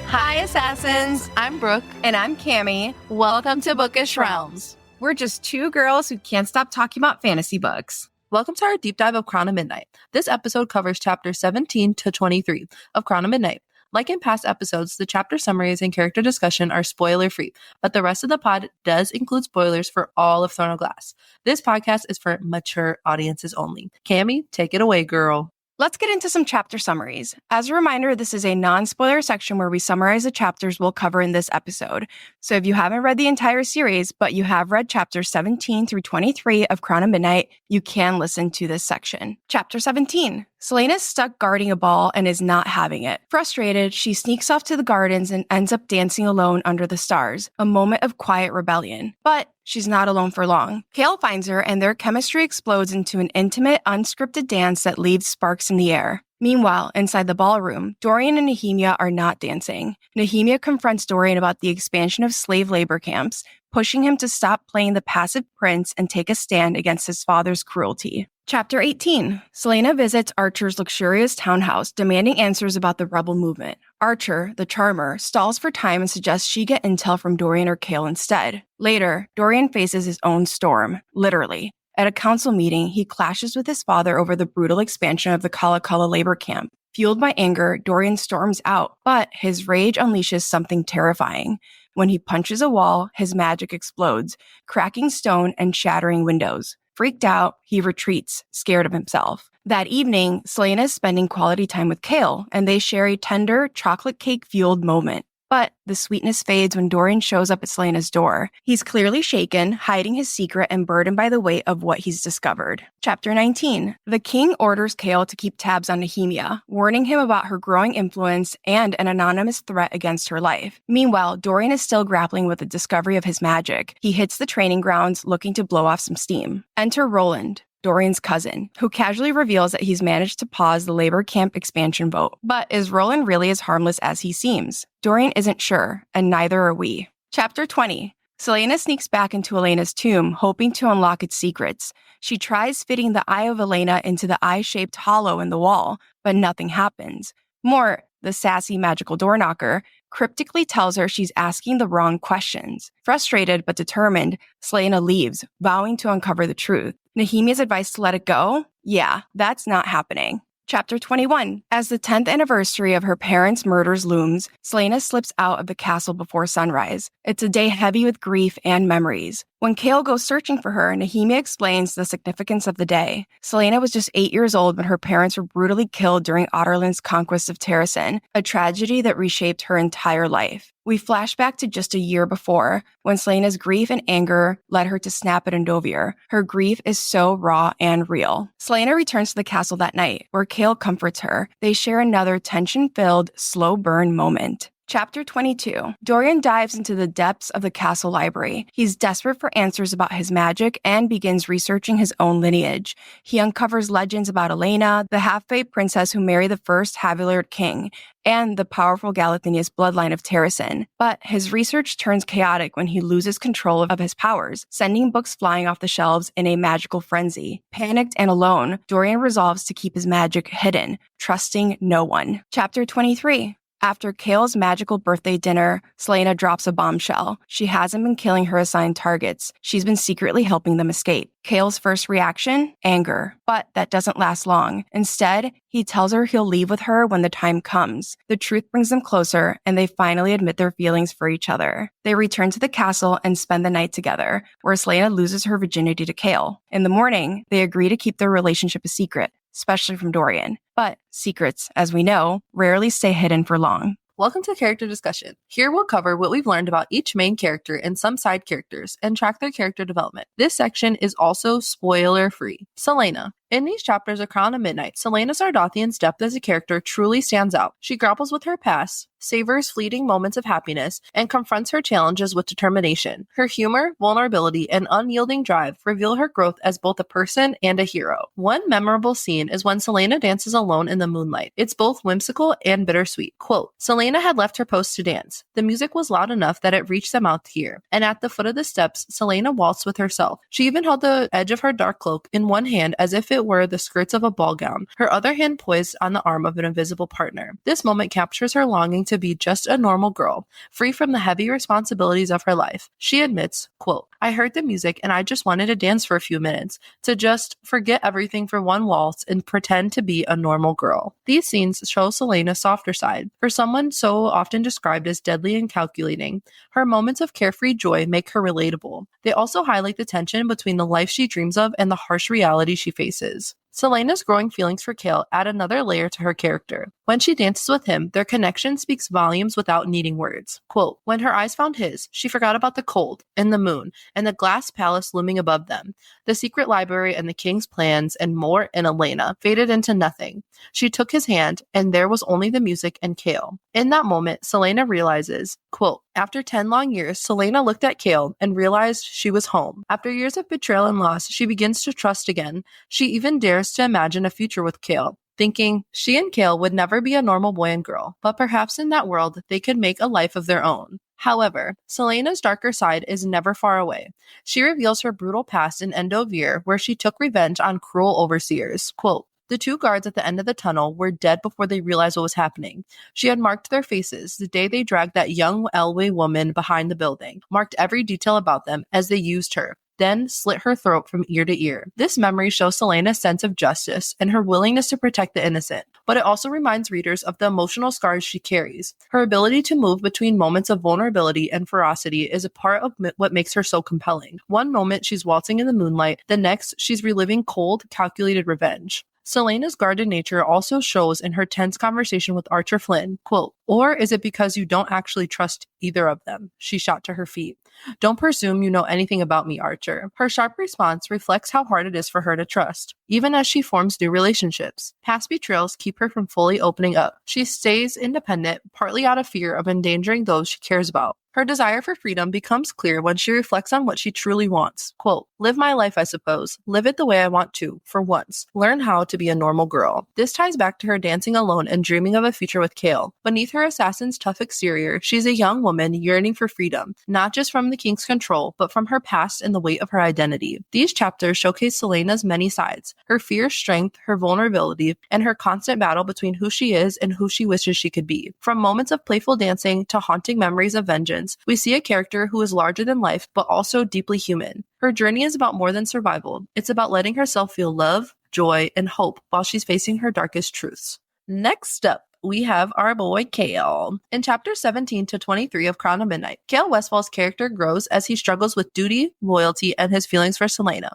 Hi, Assassins! I'm Brooke. And I'm Cami. Welcome to Bookish Realms. We're just two girls who can't stop talking about fantasy books. Welcome to our deep dive of Crown of Midnight. This episode covers chapters 17 to 23 of Crown of Midnight. Like in past episodes, the chapter summaries and character discussion are spoiler-free, but the rest of the pod does include spoilers for all of Throne of Glass. This podcast is for mature audiences only. Cami, take it away, girl. Let's get into some chapter summaries. As a reminder, this is a non-spoiler section where we summarize the chapters we'll cover in this episode. So if you haven't read the entire series, but you have read chapters 17 through 23 of Crown of Midnight, you can listen to this section. Chapter 17. Celaena's stuck guarding a ball and is not having it. Frustrated, she sneaks off to the gardens and ends up dancing alone under the stars, a moment of quiet rebellion. But she's not alone for long. Kale finds her and their chemistry explodes into an intimate, unscripted dance that leaves sparks in the air. Meanwhile, inside the ballroom, Dorian and Nehemia are not dancing. Nehemia confronts Dorian about the expansion of slave labor camps, pushing him to stop playing the passive prince and take a stand against his father's cruelty. Chapter 18. Celaena visits Archer's luxurious townhouse, demanding answers about the rebel movement. Archer, the charmer, stalls for time and suggests she get intel from Dorian or Kale instead. Later, Dorian faces his own storm, literally. At a council meeting, he clashes with his father over the brutal expansion of the Kala Kala labor camp. Fueled by anger, Dorian storms out, but his rage unleashes something terrifying. When he punches a wall, his magic explodes, cracking stone and shattering windows. Freaked out, he retreats, scared of himself. That evening, Celaena is spending quality time with Kale, and they share a tender, chocolate cake-fueled moment. But the sweetness fades when Dorian shows up at Celaena's door. He's clearly shaken, hiding his secret and burdened by the weight of what he's discovered. Chapter 19. The king orders Kale to keep tabs on Nehemia, warning him about her growing influence and an anonymous threat against her life. Meanwhile, Dorian is still grappling with the discovery of his magic. He hits the training grounds, looking to blow off some steam. Enter Roland, Dorian's cousin, who casually reveals that he's managed to pause the labor camp expansion vote. But is Roland really as harmless as he seems? Dorian isn't sure, and neither are we. Chapter 20. Celaena sneaks back into Elena's tomb, hoping to unlock its secrets. She tries fitting the eye of Elena into the eye-shaped hollow in the wall, but nothing happens. Mort, the sassy magical door knocker, cryptically tells her she's asking the wrong questions. Frustrated but determined, Celaena leaves, vowing to uncover the truth. Nehemia's advice to let it go? Yeah, that's not happening. Chapter 21. As the 10th anniversary of her parents' murders looms, Celaena slips out of the castle before sunrise. It's a day heavy with grief and memories. When Kale goes searching for her, Nehemia explains the significance of the day. Celaena was just 8 years old when her parents were brutally killed during Otterlin's conquest of Terrasen, a tragedy that reshaped her entire life. We flash back to just a year before, when Celaena's grief and anger led her to snap at Endovir. Her grief is so raw and real. Celaena returns to the castle that night, where Kale comforts her. They share another tension-filled, slow burn moment. Chapter 22. Dorian dives into the depths of the castle library. He's desperate for answers about his magic and begins researching his own lineage. He uncovers legends about Elena, the half-fae princess who married the first Havillard king, and the powerful Galathinius bloodline of Terrasen. But his research turns chaotic when he loses control of his powers, sending books flying off the shelves in a magical frenzy. Panicked and alone, Dorian resolves to keep his magic hidden, trusting no one. Chapter 23. After Kale's magical birthday dinner, Celaena drops a bombshell. She hasn't been killing her assigned targets. She's been secretly helping them escape. Kale's first reaction? Anger. But that doesn't last long. Instead, he tells her he'll leave with her when the time comes. The truth brings them closer, and they finally admit their feelings for each other. They return to the castle and spend the night together, where Celaena loses her virginity to Kale. In the morning, they agree to keep their relationship a secret, especially from Dorian. But secrets, as we know, rarely stay hidden for long. Welcome to Character Discussion. Here we'll cover what we've learned about each main character and some side characters and track their character development. This section is also spoiler-free. Celaena. In these chapters of Crown of Midnight, Celaena Sardathian's depth as a character truly stands out. She grapples with her past, savors fleeting moments of happiness, and confronts her challenges with determination. Her humor, vulnerability, and unyielding drive reveal her growth as both a person and a hero. One memorable scene is when Celaena dances alone in the moonlight. It's both whimsical and bittersweet. Quote, Celaena had left her post to dance. The music was loud enough that it reached them out to hear, and at the foot of the steps, Celaena waltzed with herself. She even held the edge of her dark cloak in one hand as if it it were the skirts of a ball gown, her other hand poised on the arm of an invisible partner. This moment captures her longing to be just a normal girl, free from the heavy responsibilities of her life. She admits, quote, "I heard the music and I just wanted to dance for a few minutes, to just forget everything for one waltz and pretend to be a normal girl." These scenes show Celaena's softer side. For someone so often described as deadly and calculating, her moments of carefree joy make her relatable. They also highlight the tension between the life she dreams of and the harsh reality she faces. Celaena's growing feelings for Cale add another layer to her character. When she dances with him, their connection speaks volumes without needing words. Quote, "When her eyes found his, she forgot about the cold, and the moon, and the glass palace looming above them. The secret library and the king's plans and Mort and Elena faded into nothing. She took his hand, and there was only the music and Cale." In that moment, Celaena realizes, quote, "After 10 long years, Celaena looked at Cale and realized she was home. After years of betrayal and loss, she begins to trust again. She even dares to imagine a future with Cale, thinking she and Cale would never be a normal boy and girl, but perhaps in that world they could make a life of their own." However, Celaena's darker side is never far away. She reveals her brutal past in Endovir, where she took revenge on cruel overseers. Quote, "The 2 guards at the end of the tunnel were dead before they realized what was happening. She had marked their faces the day they dragged that young Elway woman behind the building, marked every detail about them as they used her, then slit her throat from ear to ear." This memory shows Celaena's sense of justice and her willingness to protect the innocent, but it also reminds readers of the emotional scars she carries. Her ability to move between moments of vulnerability and ferocity is a part of what makes her so compelling. One moment she's waltzing in the moonlight, the next she's reliving cold, calculated revenge. Celaena's guarded nature also shows in her tense conversation with Archer Flynn, quote, "Or is it because you don't actually trust either of them?" She shot to her feet. "Don't presume you know anything about me, Archer." Her sharp response reflects how hard it is for her to trust, even as she forms new relationships. Past betrayals keep her from fully opening up. She stays independent, partly out of fear of endangering those she cares about. Her desire for freedom becomes clear when she reflects on what she truly wants. Quote, "Live my life, I suppose. Live it the way I want to, for once. Learn how to be a normal girl." This ties back to her dancing alone and dreaming of a future with Cale. Beneath her assassin's tough exterior, she's a young woman yearning for freedom, not just from the king's control, but from her past and the weight of her identity. These chapters showcase Celaena's many sides, her fierce strength, her vulnerability, and her constant battle between who she is and who she wishes she could be. From moments of playful dancing to haunting memories of vengeance, we see a character who is larger than life, but also deeply human. Her journey is about more than survival. It's about letting herself feel love, joy, and hope while she's facing her darkest truths. Next up, we have our boy Cale. In chapters 17 to 23 of Crown of Midnight, Cale Westfall's character grows as he struggles with duty, loyalty, and his feelings for Celaena.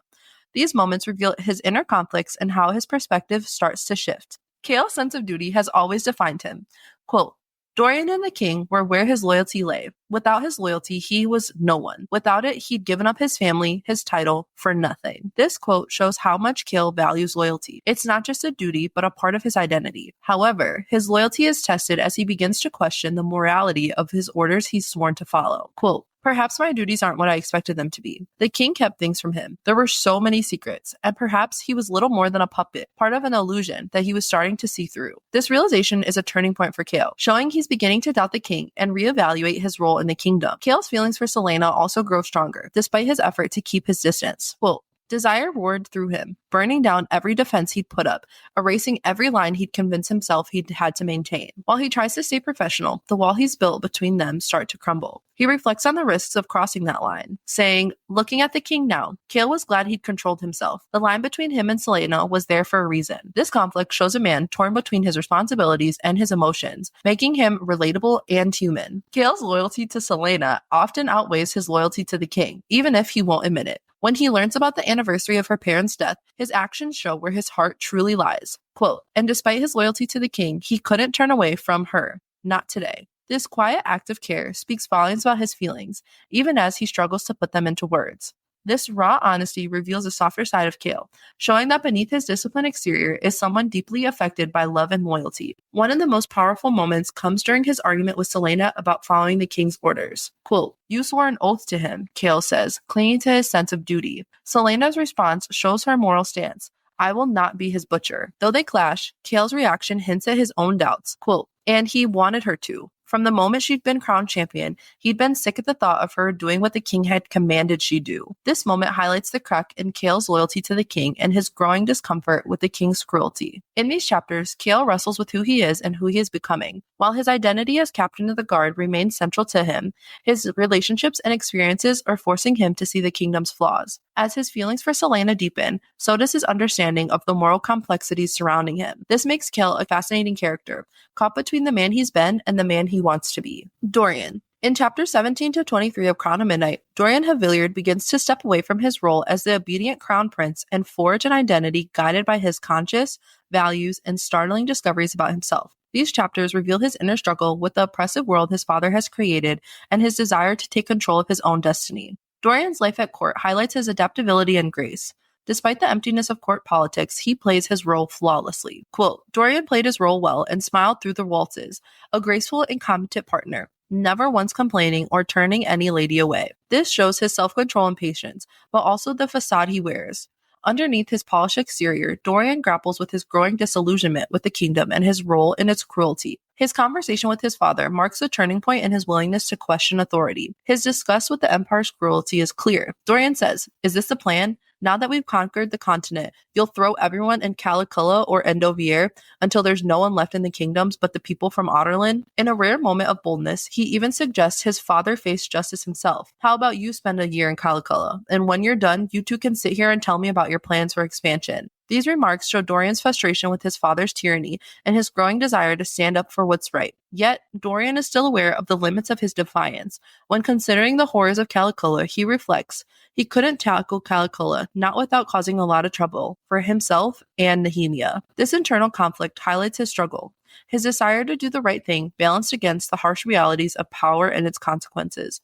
These moments reveal his inner conflicts and how his perspective starts to shift. Cale's sense of duty has always defined him. Quote, "Dorian and the king were where his loyalty lay. Without his loyalty, he was no one. Without it, he'd given up his family, his title, for nothing." This quote shows how much Cale values loyalty. It's not just a duty, but a part of his identity. However, his loyalty is tested as he begins to question the morality of his orders he's sworn to follow. Quote, "Perhaps my duties aren't what I expected them to be. The king kept things from him. There were so many secrets, and perhaps he was little more than a puppet, part of an illusion that he was starting to see through." This realization is a turning point for Cale, showing he's beginning to doubt the king and reevaluate his role in the kingdom. Cale's feelings for Celaena also grow stronger, despite his effort to keep his distance. Quote, "Desire roared through him, burning down every defense he'd put up, erasing every line he'd convinced himself he'd had to maintain. While he tries to stay professional, the wall he's built between them start to crumble. He reflects on the risks of crossing that line, saying, looking at the king now, Cale was glad he'd controlled himself. The line between him and Celaena was there for a reason. This conflict shows a man torn between his responsibilities and his emotions, making him relatable and human. Cale's loyalty to Celaena often outweighs his loyalty to the king, even if he won't admit it. When he learns about the anniversary of her parents' death, his actions show where his heart truly lies. Quote, "And despite his loyalty to the king, he couldn't turn away from her. Not today." This quiet act of care speaks volumes about his feelings, even as he struggles to put them into words. This raw honesty reveals a softer side of Cale, showing that beneath his disciplined exterior is someone deeply affected by love and loyalty. One of the most powerful moments comes during his argument with Celaena about following the king's orders. Quote, "You swore an oath to him," Cale says, clinging to his sense of duty. Celaena's response shows her moral stance. "I will not be his butcher." Though they clash, Cale's reaction hints at his own doubts. Quote, "And he wanted her to. From the moment she'd been crowned champion, he'd been sick at the thought of her doing what the king had commanded she do. This moment highlights the crack in Cale's loyalty to the king and his growing discomfort with the king's cruelty. In these chapters, Cale wrestles with who he is and who he is becoming. While his identity as captain of the guard remains central to him, his relationships and experiences are forcing him to see the kingdom's flaws. As his feelings for Celaena deepen, so does his understanding of the moral complexities surrounding him. This makes Cale a fascinating character, caught between the man he's been and the man he wants to be. Dorian. In chapters 17 to 23 of Crown of Midnight, Dorian Haviliard begins to step away from his role as the obedient crown prince and forge an identity guided by his conscience, values, and startling discoveries about himself. These chapters reveal his inner struggle with the oppressive world his father has created and his desire to take control of his own destiny. Dorian's life at court highlights his adaptability and grace. Despite the emptiness of court politics, he plays his role flawlessly. Quote, Dorian played his role well and smiled through the waltzes, a graceful and competent partner, never once complaining or turning any lady away. This shows his self-control and patience, but also the facade he wears. Underneath his polished exterior, Dorian grapples with his growing disillusionment with the kingdom and his role in its cruelty. His conversation with his father marks a turning point in his willingness to question authority. His disgust with the Empire's cruelty is clear. Dorian says, "Is this the plan? Now that we've conquered the continent, you'll throw everyone in Caliculla or Endovier until there's no one left in the kingdoms but the people from Otterland?" In a rare moment of boldness, he even suggests his father face justice himself. "How about you spend a year in Caliculla, and when you're done, you two can sit here and tell me about your plans for expansion." These remarks show Dorian's frustration with his father's tyranny and his growing desire to stand up for what's right. Yet, Dorian is still aware of the limits of his defiance. When considering the horrors of Caliculla, he reflects, he couldn't tackle Caliculla, not without causing a lot of trouble for himself and Nehemia. This internal conflict highlights his struggle, his desire to do the right thing balanced against the harsh realities of power and its consequences.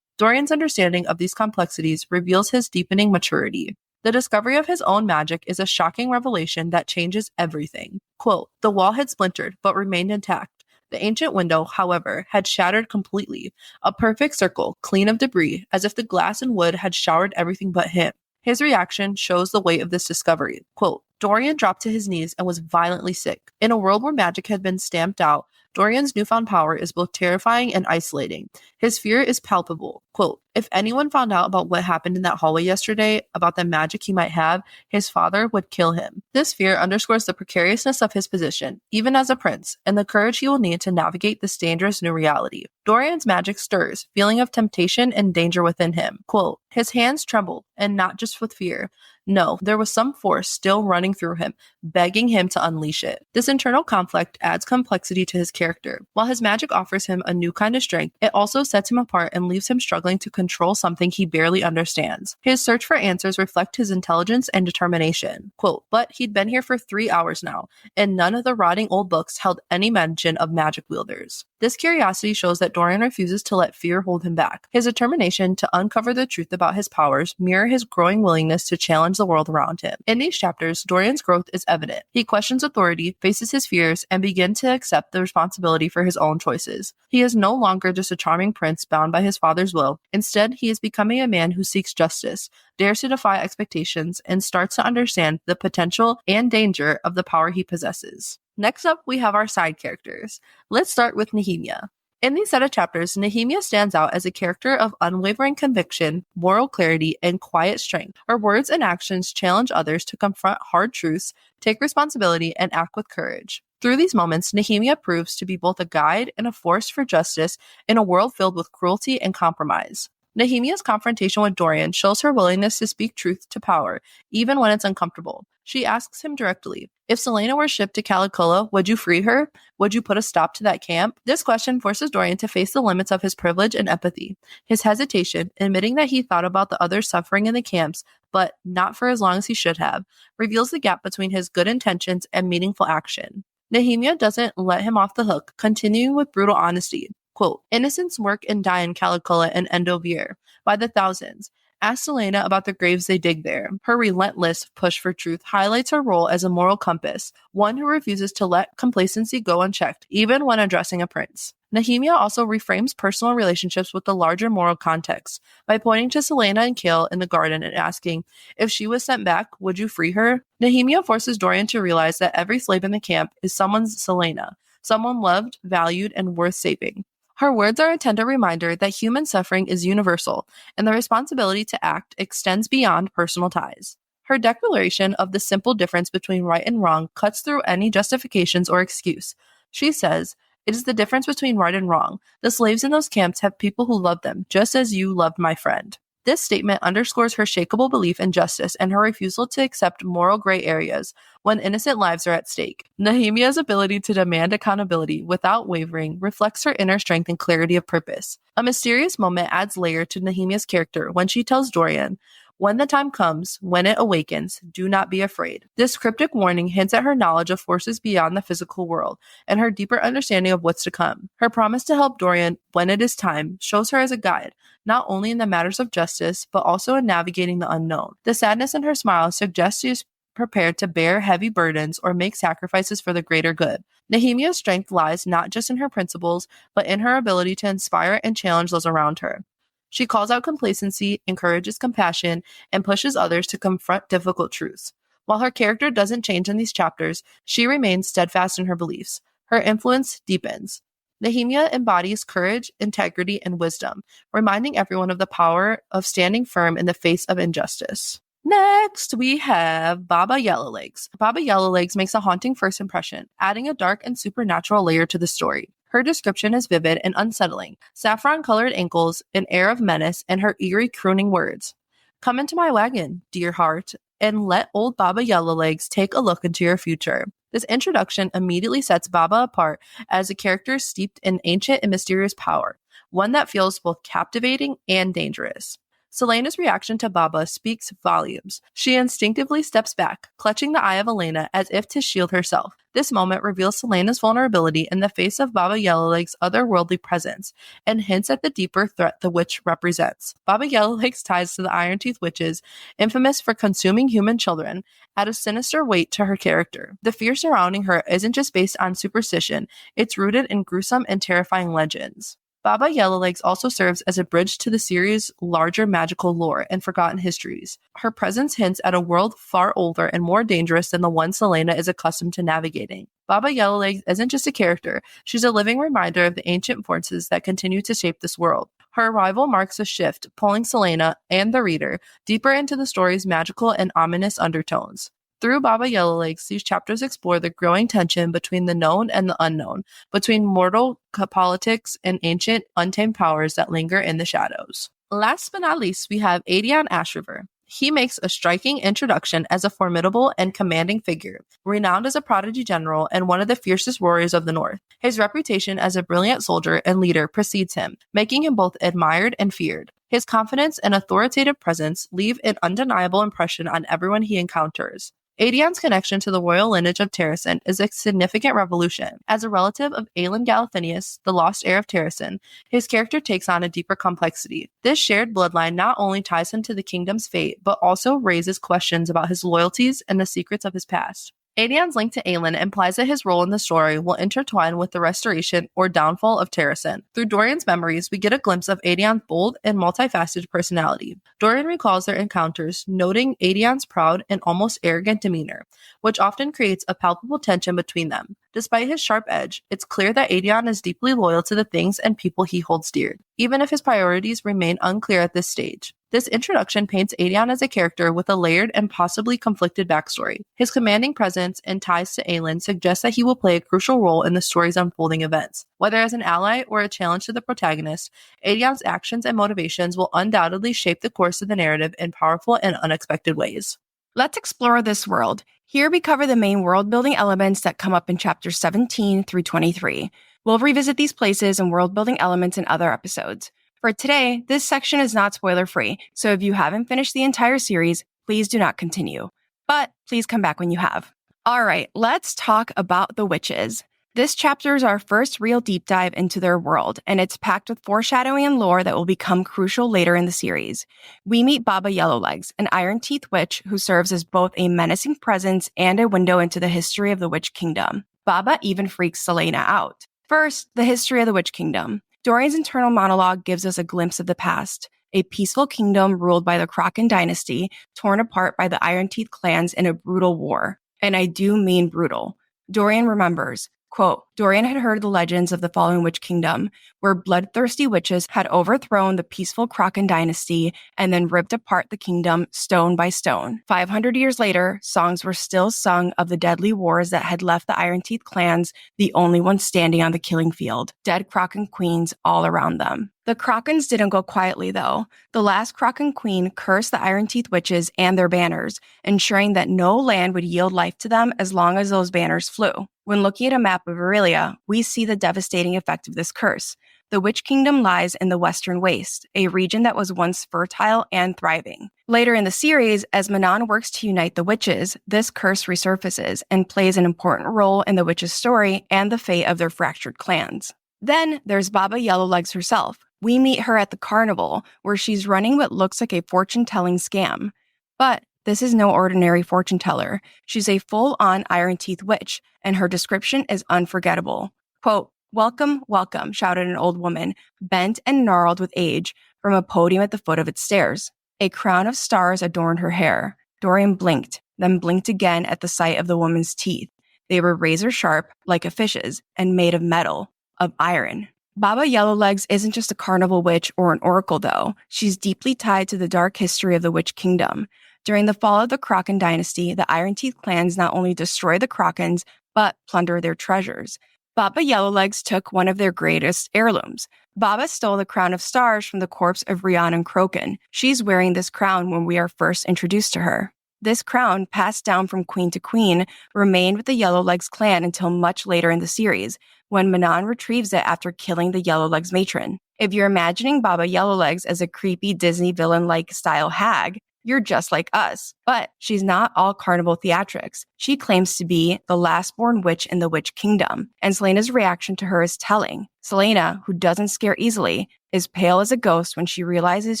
Dorian's understanding of these complexities reveals his deepening maturity. The discovery of his own magic is a shocking revelation that changes everything. Quote, the wall had splintered, but remained intact. The ancient window, however, had shattered completely, a perfect circle, clean of debris, as if the glass and wood had showered everything but him. His reaction shows the weight of this discovery. Quote, Dorian dropped to his knees and was violently sick. In a world where magic had been stamped out, Dorian's newfound power is both terrifying and isolating. His fear is palpable. Quote, if anyone found out about what happened in that hallway yesterday, about the magic he might have, his father would kill him. This fear underscores the precariousness of his position, even as a prince, and the courage he will need to navigate this dangerous new reality. Dorian's magic stirs, feeling of temptation and danger within him. Quote, his hands trembled, and not just with fear. No, there was some force still running through him, begging him to unleash it. This internal conflict adds complexity to his character. While his magic offers him a new kind of strength, it also sets him apart and leaves him struggling to control something he barely understands. His search for answers reflect his intelligence and determination. Quote, but he'd been here for 3 hours now, and none of the rotting old books held any mention of magic wielders. This curiosity shows that Dorian refuses to let fear hold him back. His determination to uncover the truth about his powers mirror his growing willingness to challenge the world around him. In these chapters, Dorian's growth is evident. He questions authority, faces his fears, and begins to accept the responsibility for his own choices. He is no longer just a charming prince bound by his father's will. Instead, he is becoming a man who seeks justice, dares to defy expectations, and starts to understand the potential and danger of the power he possesses. Next up, we have our side characters. Let's start with Nehemia. In these set of chapters, Nehemia stands out as a character of unwavering conviction, moral clarity, and quiet strength. Her words and actions challenge others to confront hard truths, take responsibility, and act with courage. Through these moments, Nehemia proves to be both a guide and a force for justice in a world filled with cruelty and compromise. Nehemia's confrontation with Dorian shows her willingness to speak truth to power, even when it's uncomfortable. She asks him directly, if Celaena were shipped to Caliculla, would you free her? Would you put a stop to that camp? This question forces Dorian to face the limits of his privilege and empathy. His hesitation, admitting that he thought about the others suffering in the camps, but not for as long as he should have, reveals the gap between his good intentions and meaningful action. Nehemia doesn't let him off the hook, continuing with brutal honesty. Quote, innocents work and die in Caliculla and Endovier by the thousands. Ask Celaena about the graves they dig there. Her relentless push for truth highlights her role as a moral compass, one who refuses to let complacency go unchecked, even when addressing a prince. Nehemia also reframes personal relationships with the larger moral context by pointing to Celaena and Cale in the garden and asking, if she was sent back, would you free her? Nehemia forces Dorian to realize that every slave in the camp is someone's Celaena, someone loved, valued, and worth saving. Her words are a tender reminder that human suffering is universal, and the responsibility to act extends beyond personal ties. Her declaration of the simple difference between right and wrong cuts through any justifications or excuse. She says, "It is the difference between right and wrong. The slaves in those camps have people who love them, just as you loved my friend." This statement underscores her shakable belief in justice and her refusal to accept moral gray areas when innocent lives are at stake. Nehemia's ability to demand accountability without wavering reflects her inner strength and clarity of purpose. A mysterious moment adds layer to Nehemia's character when she tells Dorian, "When the time comes, when it awakens, do not be afraid." This cryptic warning hints at her knowledge of forces beyond the physical world and her deeper understanding of what's to come. Her promise to help Dorian when it is time shows her as a guide, not only in the matters of justice, but also in navigating the unknown. The sadness in her smile suggests she is prepared to bear heavy burdens or make sacrifices for the greater good. Nehemia's strength lies not just in her principles, but in her ability to inspire and challenge those around her. She calls out complacency, encourages compassion, and pushes others to confront difficult truths. While her character doesn't change in these chapters, she remains steadfast in her beliefs. Her influence deepens. Nehemia embodies courage, integrity, and wisdom, reminding everyone of the power of standing firm in the face of injustice. Next, we have Baba Yellowlegs. Baba Yellowlegs makes a haunting first impression, adding a dark and supernatural layer to the story. Her description is vivid and unsettling, saffron-colored ankles, an air of menace, and her eerie crooning words. "Come into my wagon, dear heart, and let old Baba Yellowlegs take a look into your future." This introduction immediately sets Baba apart as a character steeped in ancient and mysterious power, one that feels both captivating and dangerous. Selena's reaction to Baba speaks volumes. She instinctively steps back, clutching the eye of Elena as if to shield herself. This moment reveals Selena's vulnerability in the face of Baba Yellowleg's otherworldly presence and hints at the deeper threat the witch represents. Baba Yellowleg's ties to the Iron Teeth witches, infamous for consuming human children, add a sinister weight to her character. The fear surrounding her isn't just based on superstition, it's rooted in gruesome and terrifying legends. Baba Yellowlegs also serves as a bridge to the series' larger magical lore and forgotten histories. Her presence hints at a world far older and more dangerous than the one Selena is accustomed to navigating. Baba Yellowlegs isn't just a character, she's a living reminder of the ancient forces that continue to shape this world. Her arrival marks a shift, pulling Selena and the reader deeper into the story's magical and ominous undertones. Through Baba Yellowlegs, these chapters explore the growing tension between the known and the unknown, between mortal politics and ancient, untamed powers that linger in the shadows. Last but not least, we have Adion Ashriver. He makes a striking introduction as a formidable and commanding figure, renowned as a prodigy general and one of the fiercest warriors of the North. His reputation as a brilliant soldier and leader precedes him, making him both admired and feared. His confidence and authoritative presence leave an undeniable impression on everyone he encounters. Adion's connection to the royal lineage of Terrasen is a significant revolution. As a relative of Aelin Galathinius, the lost heir of Terrasen, his character takes on a deeper complexity. This shared bloodline not only ties him to the kingdom's fate, but also raises questions about his loyalties and the secrets of his past. Adion's link to Aelin implies that his role in the story will intertwine with the restoration or downfall of Terrasen. Through Dorian's memories, we get a glimpse of Adion's bold and multifaceted personality. Dorian recalls their encounters, noting Adion's proud and almost arrogant demeanor, which often creates a palpable tension between them. Despite his sharp edge, it's clear that Adion is deeply loyal to the things and people he holds dear, even if his priorities remain unclear at this stage. This introduction paints Adion as a character with a layered and possibly conflicted backstory. His commanding presence and ties to Aelin suggest that he will play a crucial role in the story's unfolding events. Whether as an ally or a challenge to the protagonist, Adion's actions and motivations will undoubtedly shape the course of the narrative in powerful and unexpected ways. Let's explore this world. Here we cover the main world-building elements that come up in chapters 17 through 23. We'll revisit these places and world-building elements in other episodes. For today, this section is not spoiler-free, so if you haven't finished the entire series, please do not continue. But please come back when you have. All right, let's talk about the witches. This chapter is our first real deep dive into their world, and it's packed with foreshadowing and lore that will become crucial later in the series. We meet Baba Yellowlegs, an Iron Teeth witch who serves as both a menacing presence and a window into the history of the Witch Kingdom. Baba even freaks Selena out. First, the history of the Witch Kingdom. Dorian's internal monologue gives us a glimpse of the past, a peaceful kingdom ruled by the Kraken dynasty, torn apart by the Iron Teeth clans in a brutal war. And I do mean brutal. Dorian remembers, Quote, Dorian had heard the legends of the fallen witch kingdom, where bloodthirsty witches had overthrown the peaceful Kraken dynasty and then ripped apart the kingdom stone by stone. 500 years later, songs were still sung of the deadly wars that had left the Iron Teeth clans the only ones standing on the killing field, dead Kraken queens all around them. The Krakens didn't go quietly, though. The last Kraken queen cursed the Iron Teeth witches and their banners, ensuring that no land would yield life to them as long as those banners flew. When looking at a map of Aurelia, we see the devastating effect of this curse. The Witch Kingdom lies in the Western Waste, a region that was once fertile and thriving. Later in the series, as Manon works to unite the witches, this curse resurfaces and plays an important role in the witches' story and the fate of their fractured clans. Then there's Baba Yellowlegs herself. We meet her at the carnival, where she's running what looks like a fortune-telling scam. But this is no ordinary fortune teller. She's a full-on Iron Teeth witch, and her description is unforgettable. Quote, "Welcome, welcome," shouted an old woman, bent and gnarled with age, from a podium at the foot of its stairs. A crown of stars adorned her hair. Dorian blinked, then blinked again at the sight of the woman's teeth. They were razor-sharp, like a fish's, and made of metal, of iron. Baba Yellowlegs isn't just a carnival witch or an oracle, though. She's deeply tied to the dark history of the Witch Kingdom. During the fall of the Kraken dynasty, the Iron Teeth clans not only destroy the Krakens, but plunder their treasures. Baba Yellowlegs took one of their greatest heirlooms. Baba stole the crown of stars from the corpse of Rhiannon Croken. She's wearing this crown when we are first introduced to her. This crown, passed down from queen to queen, remained with the Yellowlegs clan until much later in the series, when Manon retrieves it after killing the Yellowlegs matron. If you're imagining Baba Yellowlegs as a creepy Disney villain-like style hag, you're just like us. But she's not all carnival theatrics. She claims to be the last-born witch in the Witch Kingdom, and Selena's reaction to her is telling. Selena, who doesn't scare easily, is pale as a ghost when she realizes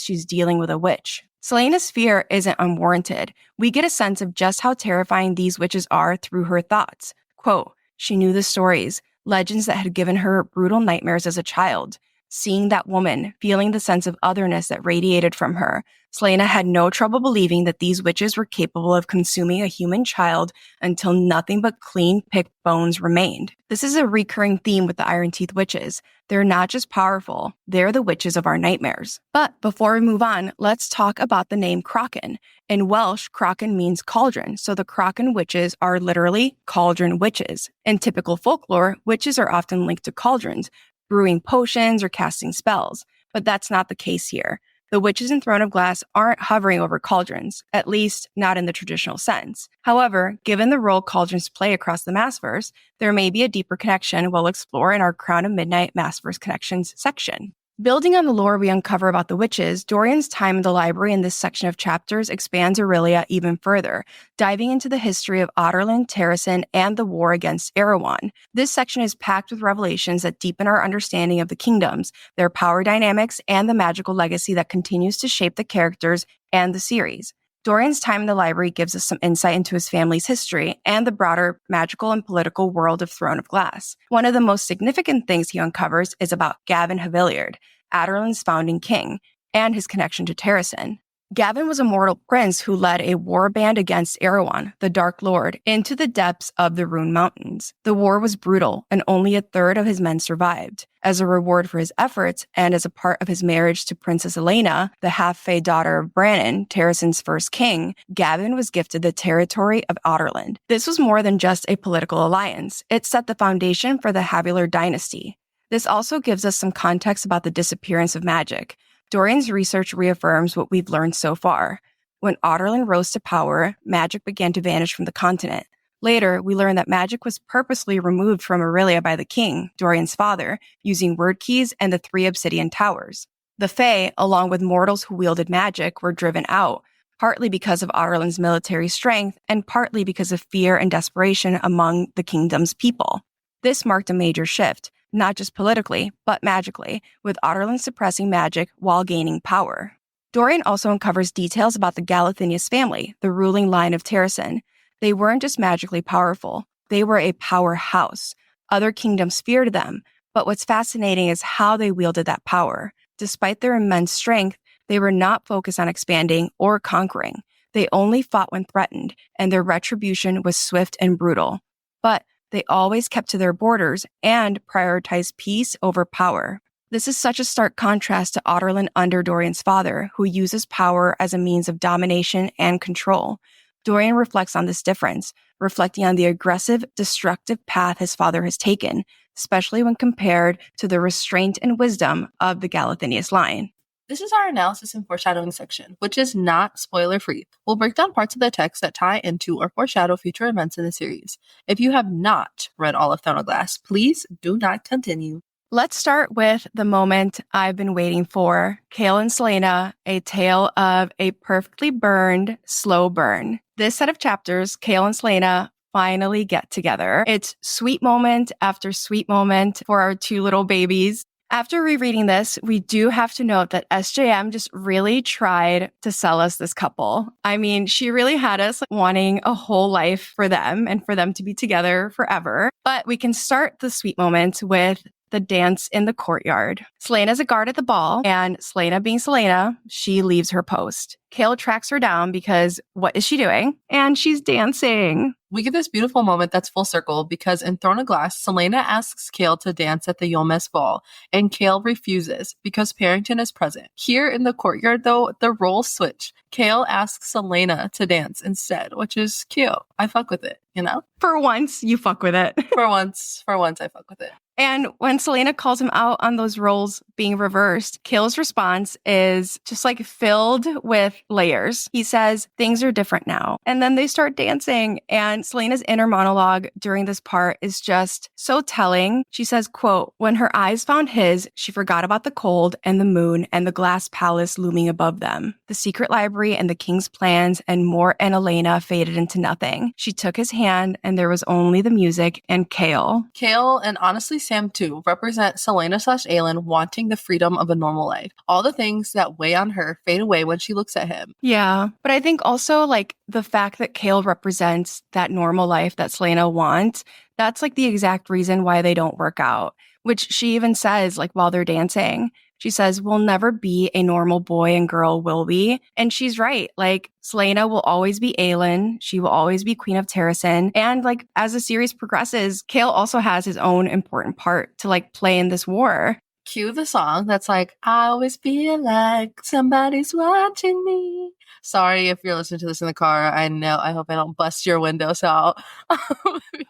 she's dealing with a witch. Selena's fear isn't unwarranted. We get a sense of just how terrifying these witches are through her thoughts. Quote, "She knew the stories, legends that had given her brutal nightmares as a child. Seeing that woman, feeling the sense of otherness that radiated from her, Selena had no trouble believing that these witches were capable of consuming a human child until nothing but clean-picked bones remained." This is a recurring theme with the Iron Teeth witches. They're not just powerful, they're the witches of our nightmares. But before we move on, let's talk about the name Kraken. In Welsh, Kraken means cauldron, so the Kraken witches are literally cauldron witches. In typical folklore, witches are often linked to cauldrons, brewing potions or casting spells, but that's not the case here. The witches in Throne of Glass aren't hovering over cauldrons, at least not in the traditional sense. However, given the role cauldrons play across the Maasverse, there may be a deeper connection we'll explore in our Crown of Midnight Maasverse Connections section. Building on the lore we uncover about the witches, Dorian's time in the library in this section of chapters expands Aurelia even further, diving into the history of Adarlan, Terrasen, and the war against Erewhon. This section is packed with revelations that deepen our understanding of the kingdoms, their power dynamics, and the magical legacy that continues to shape the characters and the series. Dorian's time in the library gives us some insight into his family's history and the broader magical and political world of Throne of Glass. One of the most significant things he uncovers is about Gavin Haviliard, Adarlan's founding king, and his connection to Terrasen. Gavin was a mortal prince who led a war band against Erewhon, the Dark Lord, into the depths of the Rune Mountains. The war was brutal, and only a third of his men survived. As a reward for his efforts, and as a part of his marriage to Princess Elena, the half-fae daughter of Brannon, Terrasen's first king, Gavin was gifted the territory of Adarlan. This was more than just a political alliance. It set the foundation for the Haviliard dynasty. This also gives us some context about the disappearance of magic. Dorian's research reaffirms what we've learned so far. When Adarlan rose to power, magic began to vanish from the continent. Later, we learn that magic was purposely removed from Aurelia by the king, Dorian's father, using word keys and the 3 obsidian towers. The Fae, along with mortals who wielded magic, were driven out, partly because of Adarlan's military strength and partly because of fear and desperation among the kingdom's people. This marked a major shift, not just politically, but magically, with Adarlan suppressing magic while gaining power. Dorian also uncovers details about the Galathinius family, the ruling line of Terrasen. They weren't just magically powerful, they were a powerhouse. Other kingdoms feared them, but what's fascinating is how they wielded that power. Despite their immense strength, they were not focused on expanding or conquering. They only fought when threatened, and their retribution was swift and brutal. But They always kept to their borders and prioritized peace over power. This is such a stark contrast to Otterlin under Dorian's father, who uses power as a means of domination and control. Dorian reflects on this difference, reflecting on the aggressive, destructive path his father has taken, especially when compared to the restraint and wisdom of the Galathinius line. This is our analysis and foreshadowing section, which is not spoiler-free. We'll break down parts of the text that tie into or foreshadow future events in the series. If you have not read all of Throne of Glass, please do not continue. Let's start with the moment I've been waiting for. Chaol and Celaena, a tale of a perfectly burned, slow burn. This set of chapters, Chaol and Celaena finally get together. It's sweet moment after sweet moment for our two little babies. After rereading this, we do have to note that SJM just really tried to sell us this couple. I mean, she really had us wanting a whole life for them and for them to be together forever. But we can start the sweet moments with the dance in the courtyard. Celaena's a guard at the ball, and Celaena being Celaena, she leaves her post. Chaol tracks her down because what is she doing? And she's dancing. We get this beautiful moment that's full circle because in Throne of Glass, Celaena asks Chaol to dance at the Yolmes ball, and Chaol refuses because Parrington is present. Here in the courtyard, though, the roles switch. Chaol asks Celaena to dance instead, which is cute. I fuck with it, you know? For once, you fuck with it. For once, I fuck with it. And when Celaena calls him out on those roles being reversed, Chaol's response is just like filled with layers. He says, things are different now. And then they start dancing. And Celaena's inner monologue during this part is just so telling. She says, quote, when her eyes found his, she forgot about the cold and the moon and the glass palace looming above them. The secret library and the king's plans and Mort and Elena faded into nothing. She took his hand and there was only the music and Chaol. Chaol, and honestly Sam too, represent Celaena/Aelin wanting the freedom of a normal life. All the things that weigh on her fade away when she looks at him. Yeah, but I think also like the fact that Chaol represents that normal life that Celaena wants, that's like the exact reason why they don't work out, which she even says like while they're dancing. She says, we'll never be a normal boy and girl, will we? And she's right. Like, Celaena will always be Aelin. She will always be Queen of Terrasen. And like, as the series progresses, Chaol also has his own important part to like play in this war. Cue the song that's like, I always feel like somebody's watching me. Sorry if you're listening to this in the car. I know. I hope I don't bust your windows out.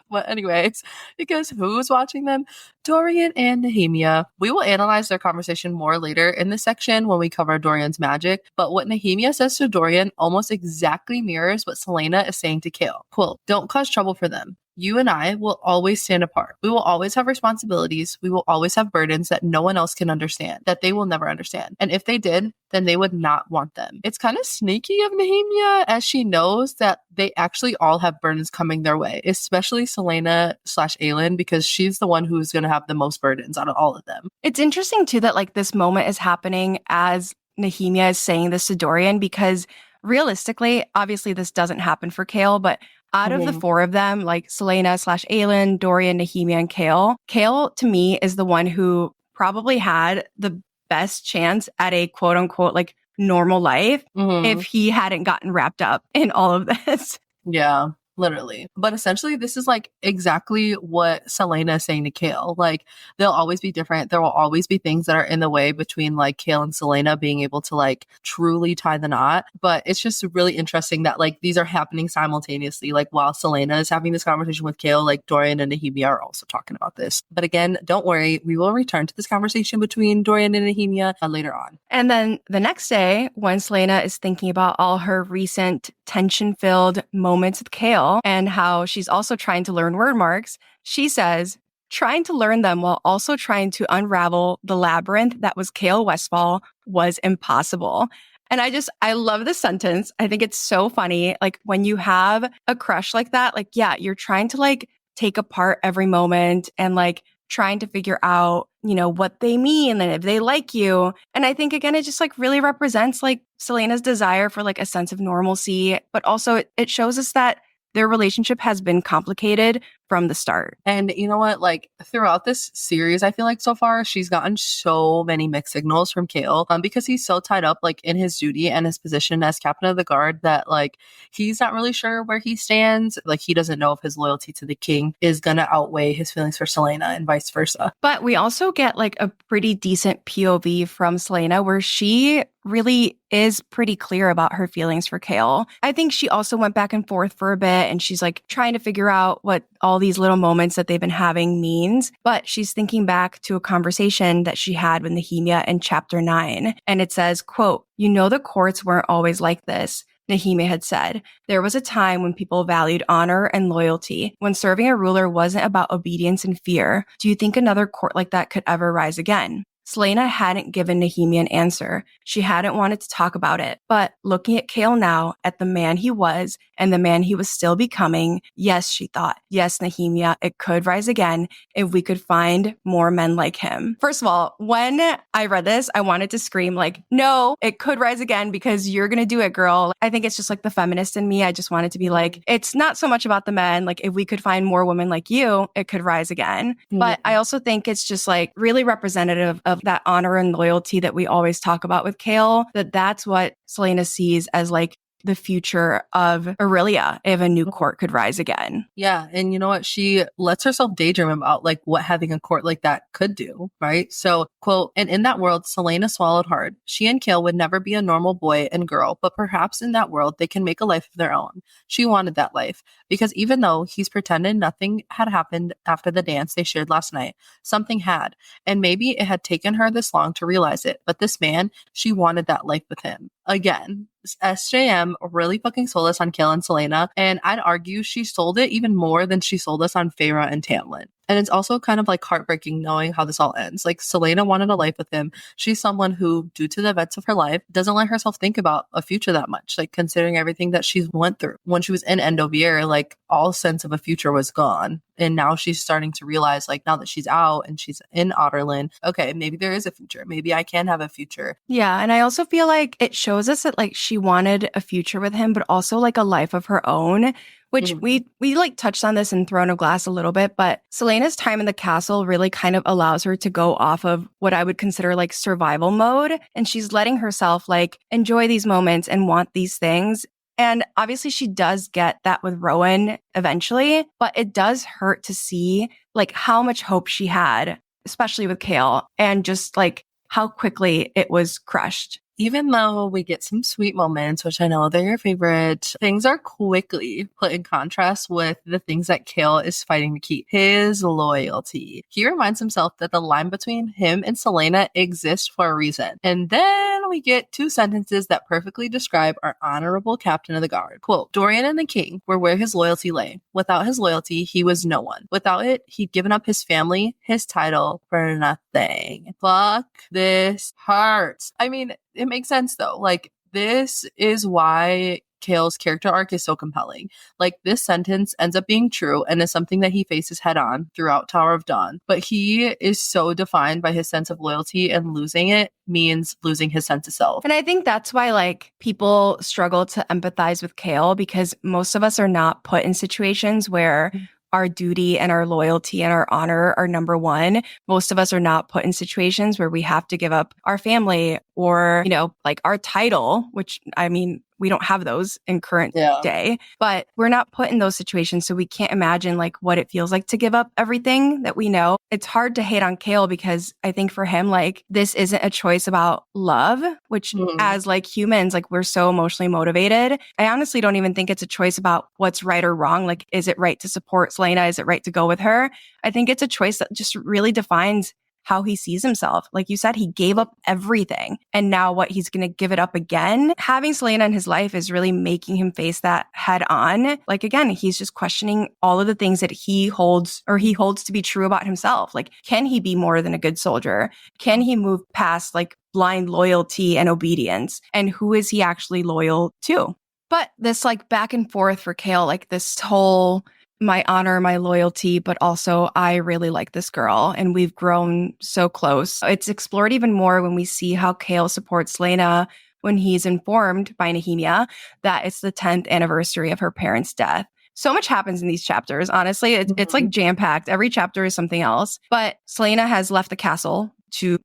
But anyways, because who's watching them? Dorian and Nehemia. We will analyze their conversation more later in this section when we cover Dorian's magic. But what Nehemia says to Dorian almost exactly mirrors what Celaena is saying to Chaol. Quote, don't cause trouble for them. You and I will always stand apart. We will always have responsibilities. We will always have burdens that no one else can understand, that they will never understand. And if they did, then they would not want them. It's kind of sneaky of Nehemia as she knows that they actually all have burdens coming their way, especially Celaena/Aelin, because she's the one who's going to have the most burdens out of all of them. It's interesting too that like this moment is happening as Nehemia is saying this to Dorian, because realistically, obviously this doesn't happen for Chaol, but out of the four of them, like Celaena/Aelin, Dorian, Nehemia, and Chaol to me is the one who probably had the best chance at a quote unquote like normal life if he hadn't gotten wrapped up in all of this. Yeah. Literally. But essentially, this is like exactly what Celaena is saying to Chaol. Like, they'll always be different. There will always be things that are in the way between like Chaol and Celaena being able to like truly tie the knot. But it's just really interesting that like these are happening simultaneously. Like, while Celaena is having this conversation with Chaol, like Dorian and Nehemia are also talking about this. But again, don't worry. We will return to this conversation between Dorian and Nehemia later on. And then the next day, when Celaena is thinking about all her recent tension-filled moments with Chaol, and how she's also trying to learn word marks, she says, trying to learn them while also trying to unravel the labyrinth that was Chaol Westfall was impossible. And I love this sentence. I think it's so funny. Like when you have a crush like that, like, yeah, you're trying to like take apart every moment and like trying to figure out, you know, what they mean and if they like you. And I think, again, it just like really represents like Celaena's desire for like a sense of normalcy, but also it shows us that their relationship has been complicated from the start. And you know what? Like throughout this series, I feel like so far she's gotten so many mixed signals from Kale because he's so tied up like in his duty and his position as captain of the guard that like he's not really sure where he stands. Like he doesn't know if his loyalty to the king is going to outweigh his feelings for Selena and vice versa. But we also get like a pretty decent POV from Selena where she really is pretty clear about her feelings for Kale. I think she also went back and forth for a bit and she's like trying to figure out what all these little moments that they've been having means. But she's thinking back to a conversation that she had with Nehemia in chapter 9. And it says, quote, "You know, the courts weren't always like this." Nehemia had said, "There was a time when people valued honor and loyalty, when serving a ruler wasn't about obedience and fear. Do you think another court like that could ever rise again?" Selena hadn't given Nehemia an answer. She hadn't wanted to talk about it. But looking at Kale now, at the man he was and the man he was still becoming, yes, she thought, yes, Nehemia, it could rise again if we could find more men like him. First of all, when I read this, I wanted to scream like, no, it could rise again because you're going to do it, girl. I think it's just like the feminist in me. I just wanted to be like, it's not so much about the men. Like if we could find more women like you, it could rise again. Mm-hmm. But I also think it's just like really representative of that honor and loyalty that we always talk about with Kale, that's what Selena sees as like the future of Aurelia if a new court could rise again. Yeah. And you know what? She lets herself daydream about like what having a court like that could do, right? So, quote, "And in that world, Selena swallowed hard. She and Kale would never be a normal boy and girl, but perhaps in that world, they can make a life of their own. She wanted that life because even though he's pretended nothing had happened after the dance they shared last night, something had. And maybe it had taken her this long to realize it. But this man, she wanted that life with him. Again, SJM really fucking sold us on Kale and Selena, and I'd argue she sold it even more than she sold us on Feyre and Tamlin. And it's also kind of like heartbreaking knowing how this all ends. Like Selena wanted a life with him. She's someone who, due to the events of her life, doesn't let herself think about a future that much. Like considering everything that she's went through. When she was in Endovier, like all sense of a future was gone. And now she's starting to realize, like now that she's out and she's in Otterland, okay, maybe there is a future. Maybe I can have a future. Yeah. And I also feel like it shows us that like she wanted a future with him, but also like a life of her own. Which we like touched on this in Throne of Glass a little bit, but Selena's time in the castle really kind of allows her to go off of what I would consider like survival mode. And she's letting herself like enjoy these moments and want these things. And obviously she does get that with Rowan eventually, but it does hurt to see like how much hope she had, especially with Kale, and just like how quickly it was crushed. Even though we get some sweet moments, which I know they're your favorite, things are quickly put in contrast with the things that Kale is fighting to keep. His loyalty. He reminds himself that the line between him and Selena exists for a reason. And then we get two sentences that perfectly describe our honorable captain of the guard. Quote, "Dorian and the king were where his loyalty lay. Without his loyalty, he was no one. Without it, he'd given up his family, his title, for nothing." Fuck, this hurts. I mean, it makes sense though. Like this is why Kale's character arc is so compelling. Like this sentence ends up being true and is something that he faces head on throughout Tower of Dawn. But he is so defined by his sense of loyalty, and losing it means losing his sense of self. And I think that's why like people struggle to empathize with Kale, because most of us are not put in situations where our duty and our loyalty and our honor are number one. Most of us are not put in situations where we have to give up our family or, you know, like our title, which I mean, we don't have those in current day, but we're not put in those situations. So we can't imagine like what it feels like to give up everything that we know. It's hard to hate on Kale because I think for him, like this isn't a choice about love, which as like humans, like we're so emotionally motivated. I honestly don't even think it's a choice about what's right or wrong. Like, is it right to support Selena? Is it right to go with her? I think it's a choice that just really defines how he sees himself. Like you said, he gave up everything. And now what, he's going to give it up again? Having Selena in his life is really making him face that head on. Like again, he's just questioning all of the things that he holds to be true about himself. Like, can he be more than a good soldier? Can he move past like blind loyalty and obedience? And who is he actually loyal to? But this like back and forth for Kale, like this whole my honor, my loyalty, but also I really like this girl and we've grown so close. It's explored even more when we see how Kale supports Lena when he's informed by Nehemia that it's the 10th anniversary of her parents' death. So much happens in these chapters. Honestly, it's like jam-packed. Every chapter is something else. But Selena has left the castle to,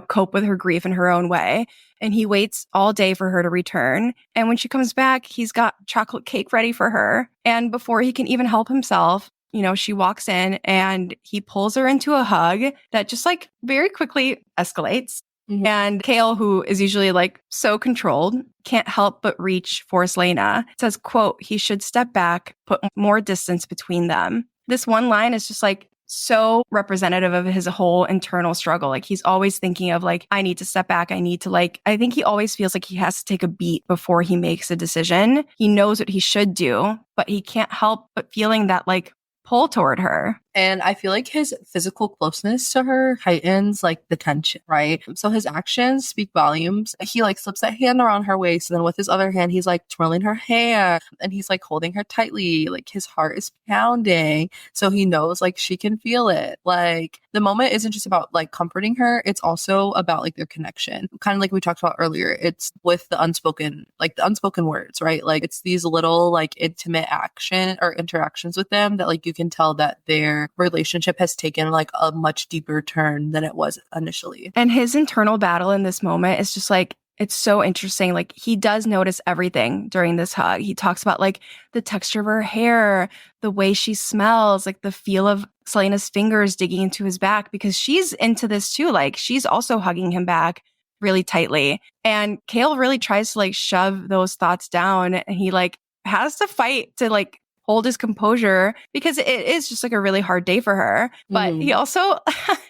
cope with her grief in her own way. And he waits all day for her to return. And when she comes back, he's got chocolate cake ready for her. And before he can even help himself, she walks in and he pulls her into a hug that just like very quickly escalates. Mm-hmm. And Kale, who is usually like so controlled, can't help but reach for Selena. It says, quote, he should step back, put more distance between them. This one line is just like so representative of his whole internal struggle. Like he's always thinking of like, I need to step back. I need to I think he always feels like he has to take a beat before he makes a decision. He knows what he should do, but he can't help but feeling that like pull toward her. And I feel like his physical closeness to her heightens like the tension, right? So his actions speak volumes. He like slips that hand around her waist, and then with his other hand, he's like twirling her hair and he's like holding her tightly. Like his heart is pounding. So he knows like she can feel it. Like the moment isn't just about like comforting her. It's also about like their connection. Kind of like we talked about earlier. It's with the unspoken words, right? Like it's these little like intimate action or interactions with them that like you can tell that their relationship has taken like a much deeper turn than it was initially. And his internal battle in this moment is just like, it's so interesting. Like he does notice everything during this hug. He talks about like the texture of her hair, the way she smells, like the feel of Selena's fingers digging into his back, because she's into this too. Like she's also hugging him back really tightly. And Kale really tries to like shove those thoughts down, and he like has to fight to like hold his composure because it is just like a really hard day for her. But he also,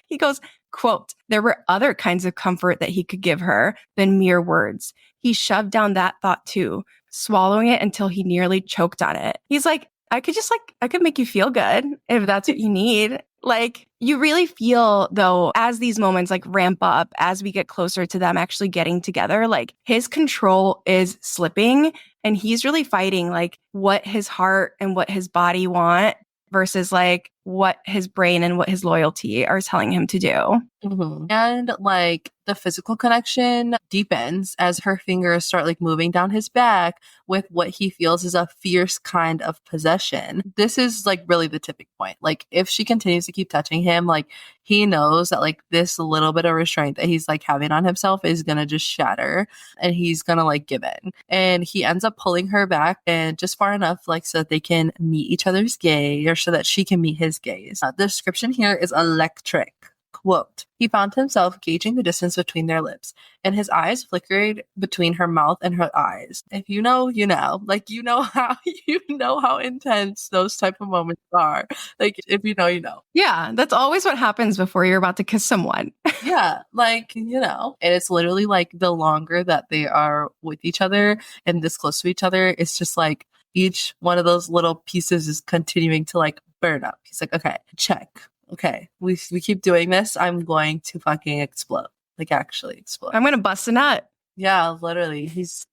he goes, quote, there were other kinds of comfort that he could give her than mere words. He shoved down that thought too, swallowing it until he nearly choked on it. He's like, I could make you feel good if that's what you need. Like you really feel though, as these moments like ramp up, as we get closer to them actually getting together, like his control is slipping and he's really fighting like what his heart and what his body want versus like what his brain and what his loyalty are telling him to do. Mm-hmm. And like the physical connection deepens as her fingers start like moving down his back with what he feels is a fierce kind of possession. This is like really the tipping point. Like if she continues to keep touching him, like he knows that like this little bit of restraint that he's like having on himself is gonna just shatter and he's gonna like give in. And he ends up pulling her back and just far enough like so that they can meet each other's gaze, or so that she can meet his gaze. The description here is electric. Quote, he found himself gauging the distance between their lips, and his eyes flickered between her mouth and her eyes. If you know, you know. Like, you know how intense those type of moments are. Like, if you know, you know. Yeah, that's always what happens before you're about to kiss someone. Yeah, like, you know. And it's literally like the longer that they are with each other and this close to each other, it's just like each one of those little pieces is continuing to like burn up. He's like, okay, check. Okay, we keep doing this. I'm going to fucking explode. Like actually explode. I'm going to bust a nut. Yeah, literally. He's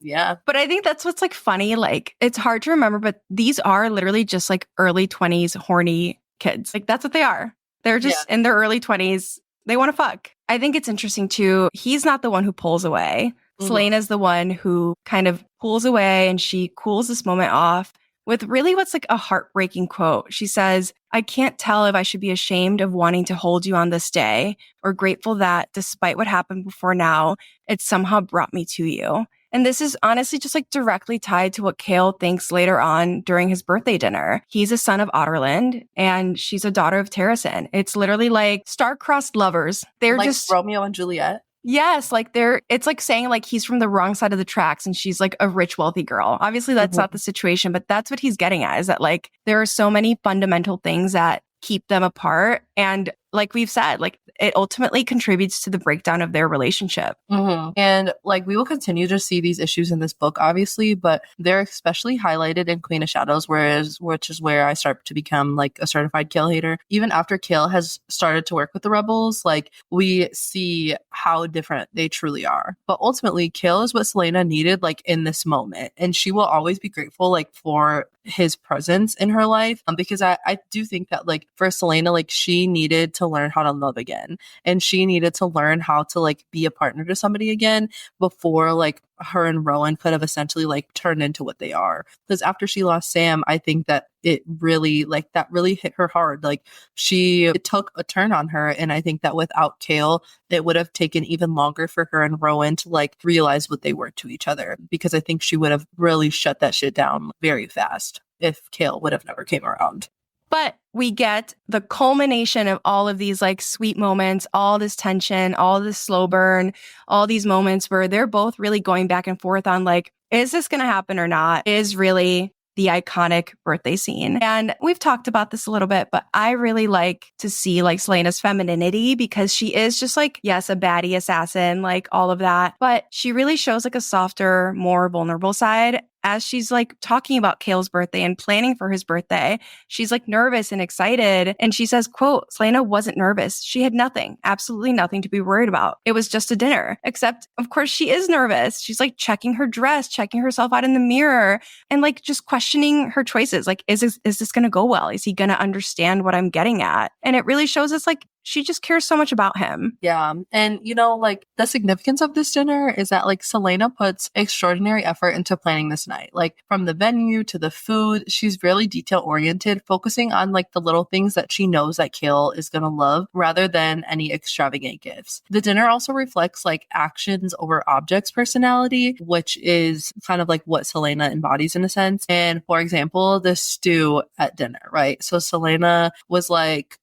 yeah. But I think that's what's like funny. Like it's hard to remember, but these are literally just like early 20s horny kids. Like that's what they are. They're just in their early 20s. They want to fuck. I think it's interesting too. He's not the one who pulls away. Selena's the one who kind of pulls away, and she cools this moment off with really what's like a heartbreaking quote. She says, I can't tell if I should be ashamed of wanting to hold you on this day, or grateful that despite what happened before now, it somehow brought me to you. And this is honestly just like directly tied to what Kale thinks later on during his birthday dinner. He's a son of Otterland and she's a daughter of Terrasen. It's literally like star-crossed lovers. They're like just Romeo and Juliet. Yes, like it's like saying like he's from the wrong side of the tracks and she's like a rich, wealthy girl. Obviously that's not the situation, but that's what he's getting at, is that like there are so many fundamental things that keep them apart. And like we've said, like it ultimately contributes to the breakdown of their relationship. And like we will continue to see these issues in this book, obviously, but they're especially highlighted in Queen of Shadows, which is where I start to become like a certified Kale hater. Even after Kale has started to work with the rebels, like we see how different they truly are. But ultimately, Kale is what Selena needed like in this moment, and she will always be grateful like for his presence in her life, because I do think that like for Selena, like she needed to learn how to love again. And she needed to learn how to like be a partner to somebody again before like her and Rowan could have essentially like turned into what they are. Because after she lost Sam, I think that it really like that really hit her hard. Like it took a turn on her. And I think that without Kale, it would have taken even longer for her and Rowan to like realize what they were to each other. Because I think she would have really shut that shit down very fast if Kale would have never came around. But we get the culmination of all of these like sweet moments, all this tension, all this slow burn, all these moments where they're both really going back and forth on like, is this going to happen or not? Is really the iconic birthday scene. And we've talked about this a little bit, but I really like to see like Celaena's femininity because she is just like, yes, a baddie assassin, like all of that. But she really shows like a softer, more vulnerable side. As she's like talking about Kale's birthday and planning for his birthday, she's like nervous and excited. And she says, quote, Celaena wasn't nervous. She had nothing, absolutely nothing to be worried about. It was just a dinner. Except, of course, she is nervous. She's like checking her dress, checking herself out in the mirror, and like just questioning her choices. Like, is this going to go well? Is he going to understand what I'm getting at? And it really shows us like, she just cares so much about him. Yeah. And, you know, like the significance of this dinner is that like Celaena puts extraordinary effort into planning this night. Like from the venue to the food, she's really detail oriented, focusing on like the little things that she knows that Kale is going to love rather than any extravagant gifts. The dinner also reflects like actions over objects personality, which is kind of like what Celaena embodies in a sense. And for example, the stew at dinner, right? So Celaena was like,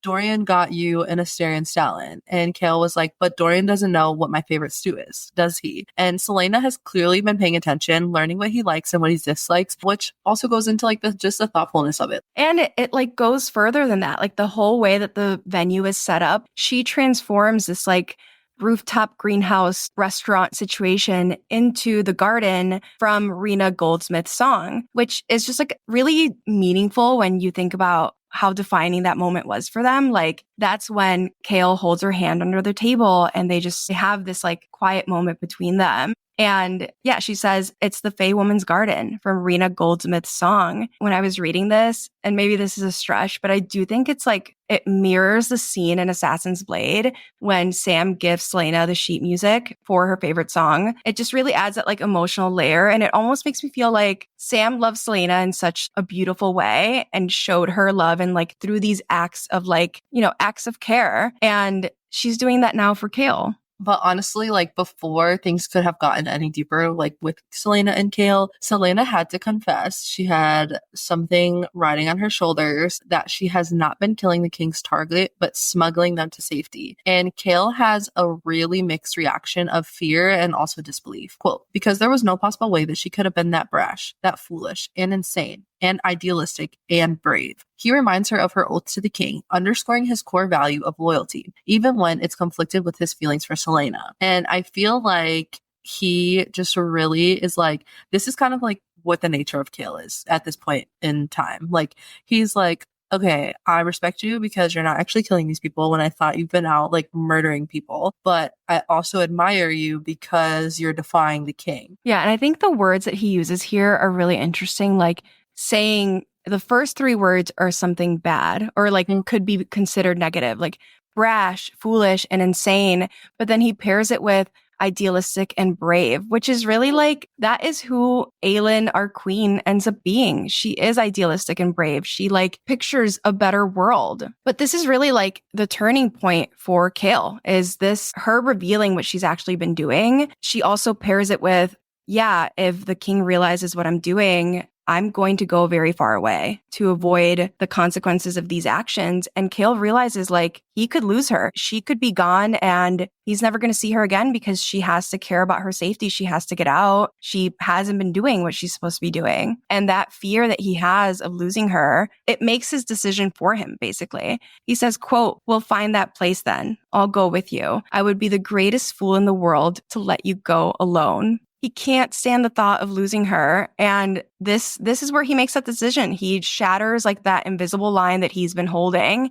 Dorian got you an Asterian Stallion. And Kale was like, but Dorian doesn't know what my favorite stew is, does he? And Celaena has clearly been paying attention, learning what he likes and what he dislikes, which also goes into like just the thoughtfulness of it. And it like goes further than that. Like the whole way that the venue is set up, she transforms this like rooftop greenhouse restaurant situation into the garden from Rena Goldsmith's song, which is just like really meaningful when you think about how defining that moment was for them. Like that's when Kale holds her hand under the table and they have this like quiet moment between them. And yeah, she says, it's the Fey Woman's Garden from Rena Goldsmith's song. When I was reading this, and maybe this is a stretch, but I do think it's like, it mirrors the scene in Assassin's Blade when Sam gives Celaena the sheet music for her favorite song. It just really adds that like emotional layer. And it almost makes me feel like Sam loves Celaena in such a beautiful way and showed her love and like through these acts of like, you know, acts of care. And she's doing that now for Kale. But honestly, like before things could have gotten any deeper, like with Celaena and Kale, Celaena had to confess she had something riding on her shoulders, that she has not been killing the king's target, but smuggling them to safety. And Kale has a really mixed reaction of fear and also disbelief. Quote, because there was no possible way that she could have been that brash, that foolish, and insane, and idealistic and brave. He reminds her of her oath to the king, underscoring his core value of loyalty, even when it's conflicted with his feelings for Celaena. And I feel like he just really is like, this is kind of like what the nature of Kale is at this point in time. Like, he's like, okay, I respect you because you're not actually killing these people when I thought you've been out like murdering people, but I also admire you because you're defying the king. Yeah, and I think the words that he uses here are really interesting, like saying the first three words are something bad or like could be considered negative, like brash, foolish, and insane. But then he pairs it with idealistic and brave, which is really like, that is who Aelin, our queen, ends up being. She is idealistic and brave. She like pictures a better world. But this is really like the turning point for Kale, is this her revealing what she's actually been doing. She also pairs it with, yeah, if the king realizes what I'm doing, I'm going to go very far away to avoid the consequences of these actions. And Kale realizes like he could lose her. She could be gone and he's never going to see her again because she has to care about her safety. She has to get out. She hasn't been doing what she's supposed to be doing. And that fear that he has of losing her, it makes his decision for him, basically. He says, quote, we'll find that place then. I'll go with you. I would be the greatest fool in the world to let you go alone. He can't stand the thought of losing her. And this is where he makes that decision. He shatters like that invisible line that he's been holding.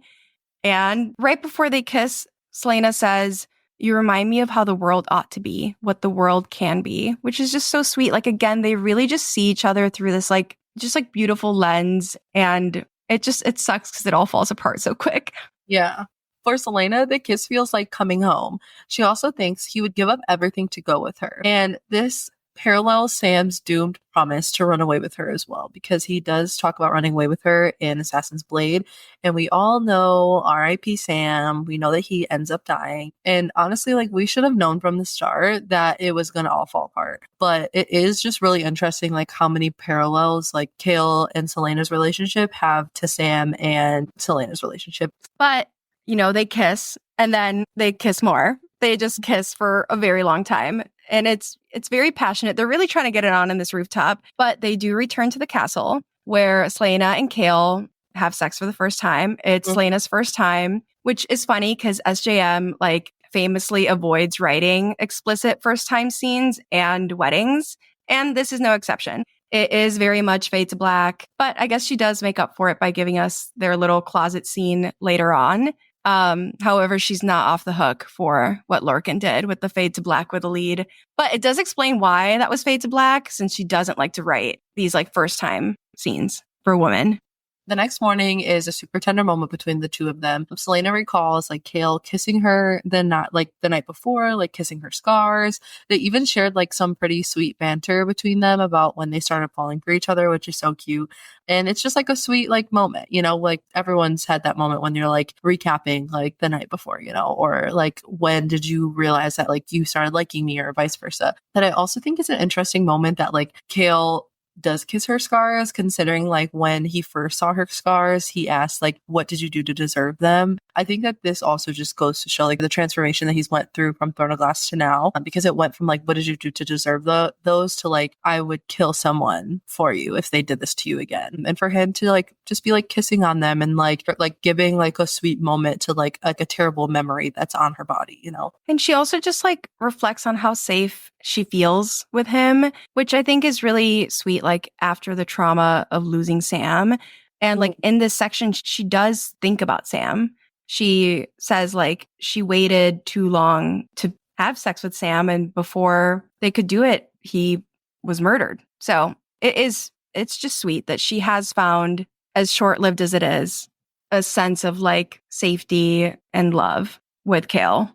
And right before they kiss, Celaena says, you remind me of how the world ought to be, what the world can be, which is just so sweet. Like, again, they really just see each other through this like, just like beautiful lens. And it sucks because it all falls apart so quick. Yeah. For Selena, the kiss feels like coming home. She also thinks he would give up everything to go with her. And this parallels Sam's doomed promise to run away with her as well, because he does talk about running away with her in Assassin's Blade. And we all know R.I.P. Sam. We know that he ends up dying. And honestly, like, we should have known from the start that it was going to all fall apart. But it is just really interesting, like, how many parallels, like, Kale and Selena's relationship have to Sam and Selena's relationship. But, you know, they kiss and then they kiss more. They just kiss for a very long time. And it's very passionate. They're really trying to get it on in this rooftop. But they do return to the castle where Selena and Kale have sex for the first time. It's Selena's first time, which is funny because SJM like famously avoids writing explicit first time scenes and weddings. And this is no exception. It is very much fade to black, but I guess she does make up for it by giving us their little closet scene later on. However, she's not off the hook for what Lorcan did with the fade to black with the lead. But it does explain why that was fade to black, since she doesn't like to write these like first time scenes for women. The next morning is a super tender moment between the two of them. Selena recalls like Kale kissing her the night before, like kissing her scars. They even shared like some pretty sweet banter between them about when they started falling for each other, which is so cute. And it's just like a sweet like moment, you know, like everyone's had that moment when you're like recapping like the night before, you know, or like when did you realize that like you started liking me or vice versa. But I also think it's an interesting moment that like Kale does kiss her scars, considering like when he first saw her scars, he asked like, what did you do to deserve them? I think that this also just goes to show like the transformation that he's went through from Throne of Glass to now, because it went from like, what did you do to deserve those to like, I would kill someone for you if they did this to you again. And for him to like just be like kissing on them and like giving like a sweet moment to like a terrible memory that's on her body, you know? And she also just like reflects on how safe she feels with him, which I think is really sweet, like after the trauma of losing Sam. And like in this section, she does think about Sam. She says like she waited too long to have sex with Sam, and before they could do it, he was murdered. So it's just sweet that she has found, as short-lived as it is, a sense of like safety and love with Kale.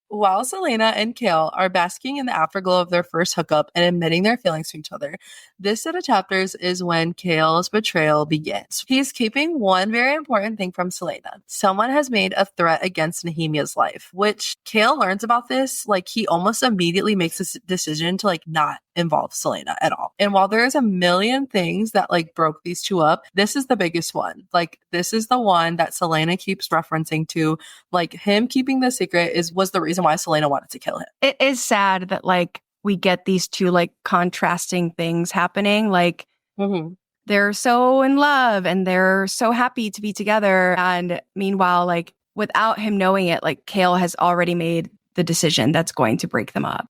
While Selena and Kale are basking in the afterglow of their first hookup and admitting their feelings to each other, this set of chapters is when Kale's betrayal begins. He's keeping one very important thing from Selena. Someone has made a threat against Nehemia's life, which Kale learns about this, like he almost immediately makes this decision to like not involve Selena at all. And while there's a million things that like broke these two up, this is the biggest one. Like this is the one that Selena keeps referencing to. Like him keeping the secret was the reason why Selena wanted to kill him. It is sad that like we get these two like contrasting things happening. Like they're so in love and they're so happy to be together. And meanwhile, like without him knowing it, like Kale has already made the decision that's going to break them up.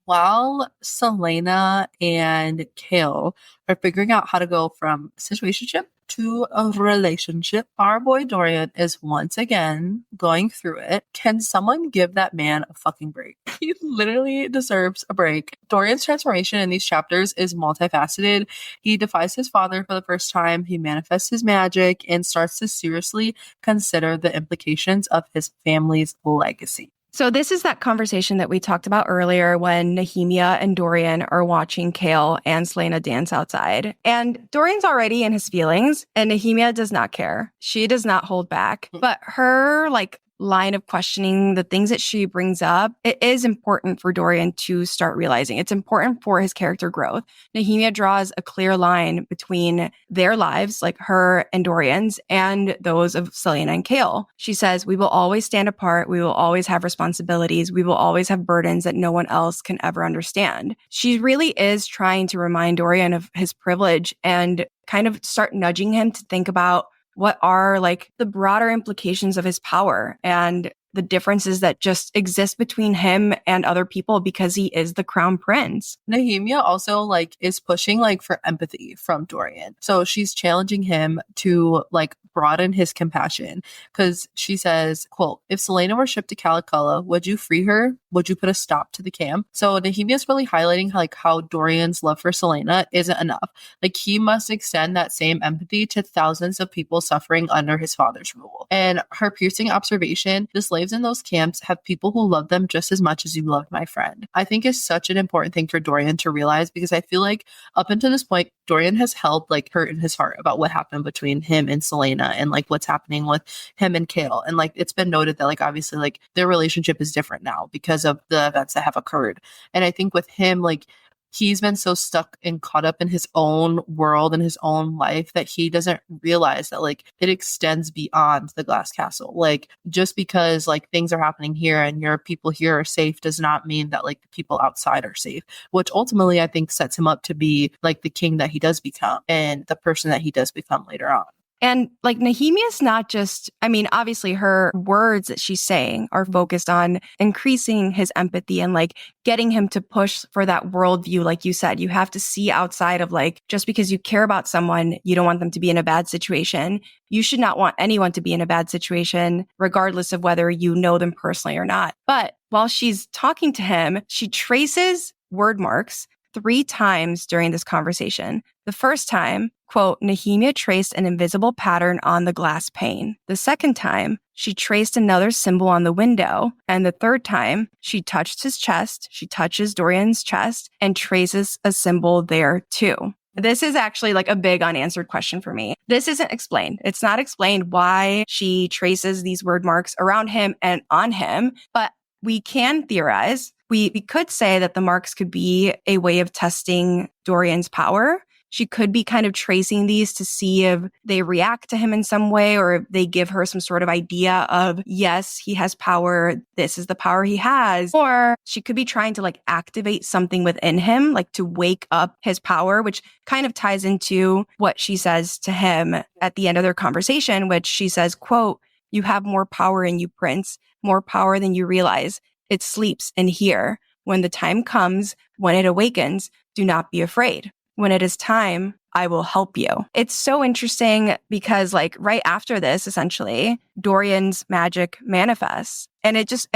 While Selena and Kale are figuring out how to go from situationship to a relationship, our boy Dorian is once again going through it. Can someone give that man a fucking break? He literally deserves a break. Dorian's transformation in these chapters is multifaceted. He defies his father for the first time. He manifests his magic and starts to seriously consider the implications of his family's legacy. So this is that conversation that we talked about earlier when Nehemia and Dorian are watching Kale and Selena dance outside. And Dorian's already in his feelings, and Nehemia does not care. She does not hold back. But her like line of questioning, the things that she brings up, it is important for Dorian to start realizing. It's important for his character growth. Nehemia draws a clear line between their lives, like her and Dorian's, and those of Selena and Kale. She says, we will always stand apart. We will always have responsibilities. We will always have burdens that no one else can ever understand. She really is trying to remind Dorian of his privilege and kind of start nudging him to think about what are like the broader implications of his power. And the differences that just exist between him and other people because he is the crown prince. Nehemia also like is pushing like for empathy from Dorian. So she's challenging him to like broaden his compassion because she says, quote, if Selena were shipped to Caliculla, would you free her? Would you put a stop to the camp? So Nehemia is really highlighting like how Dorian's love for Selena isn't enough. Like he must extend that same empathy to thousands of people suffering under his father's rule. And her piercing observation, the slaves in those camps have people who love them just as much as you loved my friend, I think is such an important thing for Dorian to realize, because I feel like up until this point, Dorian has held like hurt in his heart about what happened between him and Selena and like what's happening with him and Kale. And like it's been noted that like obviously like their relationship is different now because of the events that have occurred. And I think with him, like he's been so stuck and caught up in his own world and his own life that he doesn't realize that like it extends beyond the glass castle. Like just because like things are happening here and your people here are safe does not mean that like the people outside are safe, which ultimately I think sets him up to be like the king that he does become and the person that he does become later on. And like Nehemia's not just, I mean, obviously her words that she's saying are focused on increasing his empathy and like getting him to push for that worldview. Like you said, you have to see outside of like, just because you care about someone, you don't want them to be in a bad situation. You should not want anyone to be in a bad situation, regardless of whether you know them personally or not. But while she's talking to him, she traces word marks 3 times during this conversation. The first time, quote, Nehemia traced an invisible pattern on the glass pane. The second time, she traced another symbol on the window. And the third time, she touched his chest. She touches Dorian's chest and traces a symbol there too. This is actually like a big unanswered question for me. This isn't explained. It's not explained why she traces these word marks around him and on him, but we can theorize. We could say that the marks could be a way of testing Dorian's power. She could be kind of tracing these to see if they react to him in some way or if they give her some sort of idea of, yes, he has power. This is the power he has. Or she could be trying to like activate something within him, like to wake up his power, which kind of ties into what she says to him at the end of their conversation, which she says, quote, you have more power in you, Prince, more power than you realize. It sleeps in here. When the time comes, when it awakens, do not be afraid. When it is time, I will help you. It's so interesting because like right after this, essentially, Dorian's magic manifests. And it just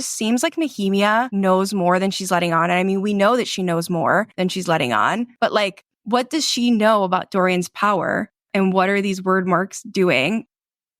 seems like Nehemia knows more than she's letting on. And I mean, we know that she knows more than she's letting on, but like, what does she know about Dorian's power? And what are these word marks doing?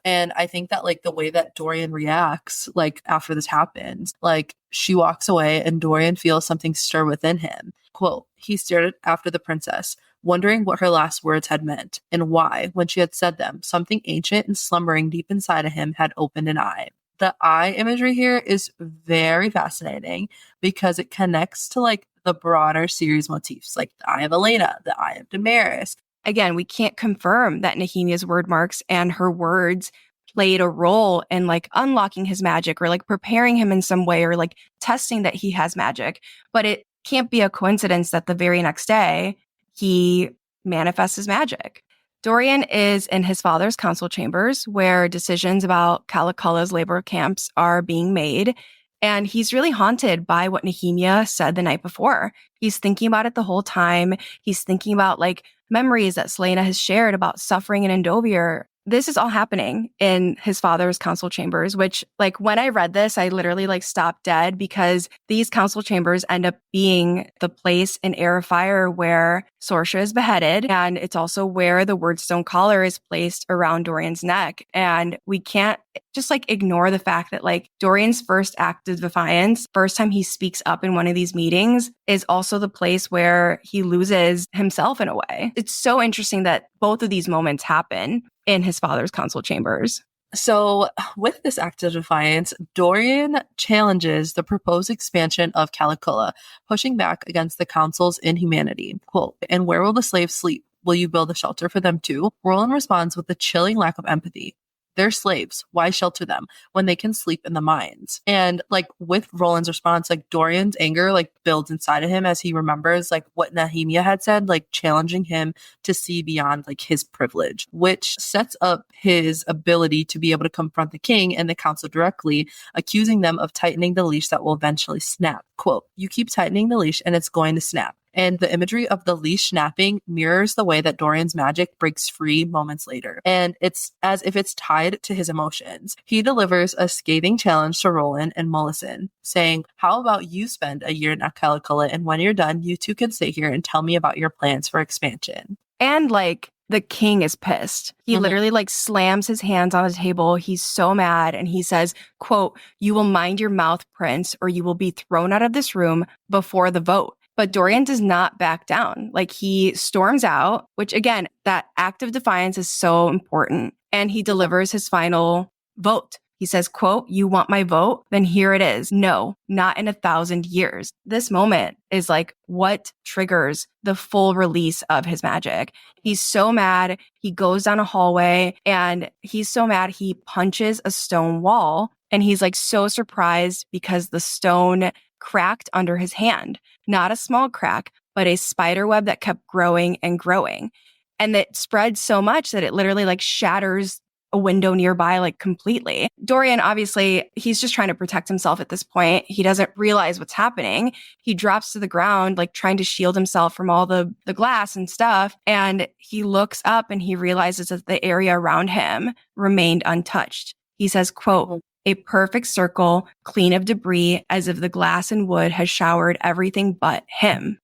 And I think that like the way that Dorian reacts, like after this happens, like she walks away and Dorian feels something stir within him. Quote, he stared after the princess, wondering what her last words had meant and why, when she had said them, something ancient and slumbering deep inside of him had opened an eye. The eye imagery here is very fascinating because it connects to like the broader series motifs, like the eye of Elena, the eye of Damaris. Again, we can't confirm that Nehemia's word marks and her words played a role in like unlocking his magic or like preparing him in some way or like testing that he has magic. But it can't be a coincidence that the very next day he manifests his magic. Dorian is in his father's council chambers where decisions about Caliculla's labor camps are being made. And he's really haunted by what Nehemia said the night before. He's thinking about it the whole time. He's thinking about like memories that Selena has shared about suffering in Endovir. This is all happening in his father's council chambers, which like when I read this, I literally like stopped dead because these council chambers end up being the place in Heir of Fire where Sorsha is beheaded. And it's also where the Wordstone collar is placed around Dorian's neck. And we can't just like ignore the fact that like Dorian's first act of defiance, first time he speaks up in one of these meetings, is also the place where he loses himself in a way. It's so interesting that both of these moments happen in his father's council chambers. So with this act of defiance, Dorian challenges the proposed expansion of Caliculla, pushing back against the council's inhumanity. Quote, and where will the slaves sleep? Will you build a shelter for them too? Roland responds with a chilling lack of empathy. They're slaves. Why shelter them when they can sleep in the mines? And like with Roland's response, like Dorian's anger like builds inside of him as he remembers like what Nehemia had said, like challenging him to see beyond like his privilege, which sets up his ability to be able to confront the king and the council directly, accusing them of tightening the leash that will eventually snap. Quote, "You keep tightening the leash and it's going to snap." And the imagery of the leash snapping mirrors the way that Dorian's magic breaks free moments later. And it's as if it's tied to his emotions. He delivers a scathing challenge to Roland and Mullison, saying, "How about you spend a year in Akalikula, and when you're done, you two can stay here and tell me about your plans for expansion." And like the king is pissed. He literally like slams his hands on the table. He's so mad. And he says, quote, "You will mind your mouth, prince, or you will be thrown out of this room before the vote." But Dorian does not back down. Like he storms out, which again, that act of defiance is so important. And he delivers his final vote. He says, quote, "You want my vote? Then here it is. No, not in 1,000 years." This moment is like what triggers the full release of his magic. He's so mad. He goes down a hallway and he's so mad. He punches a stone wall and he's like so surprised because the stone cracked under his hand. Not a small crack, but a spider web that kept growing and growing. And it spread so much that it literally like shatters a window nearby like completely. Dorian, obviously, he's just trying to protect himself at this point. He doesn't realize what's happening. He drops to the ground, like trying to shield himself from all the glass and stuff. And he looks up and he realizes that the area around him remained untouched. He says, quote, "A perfect circle, clean of debris, as if the glass and wood has showered everything but him."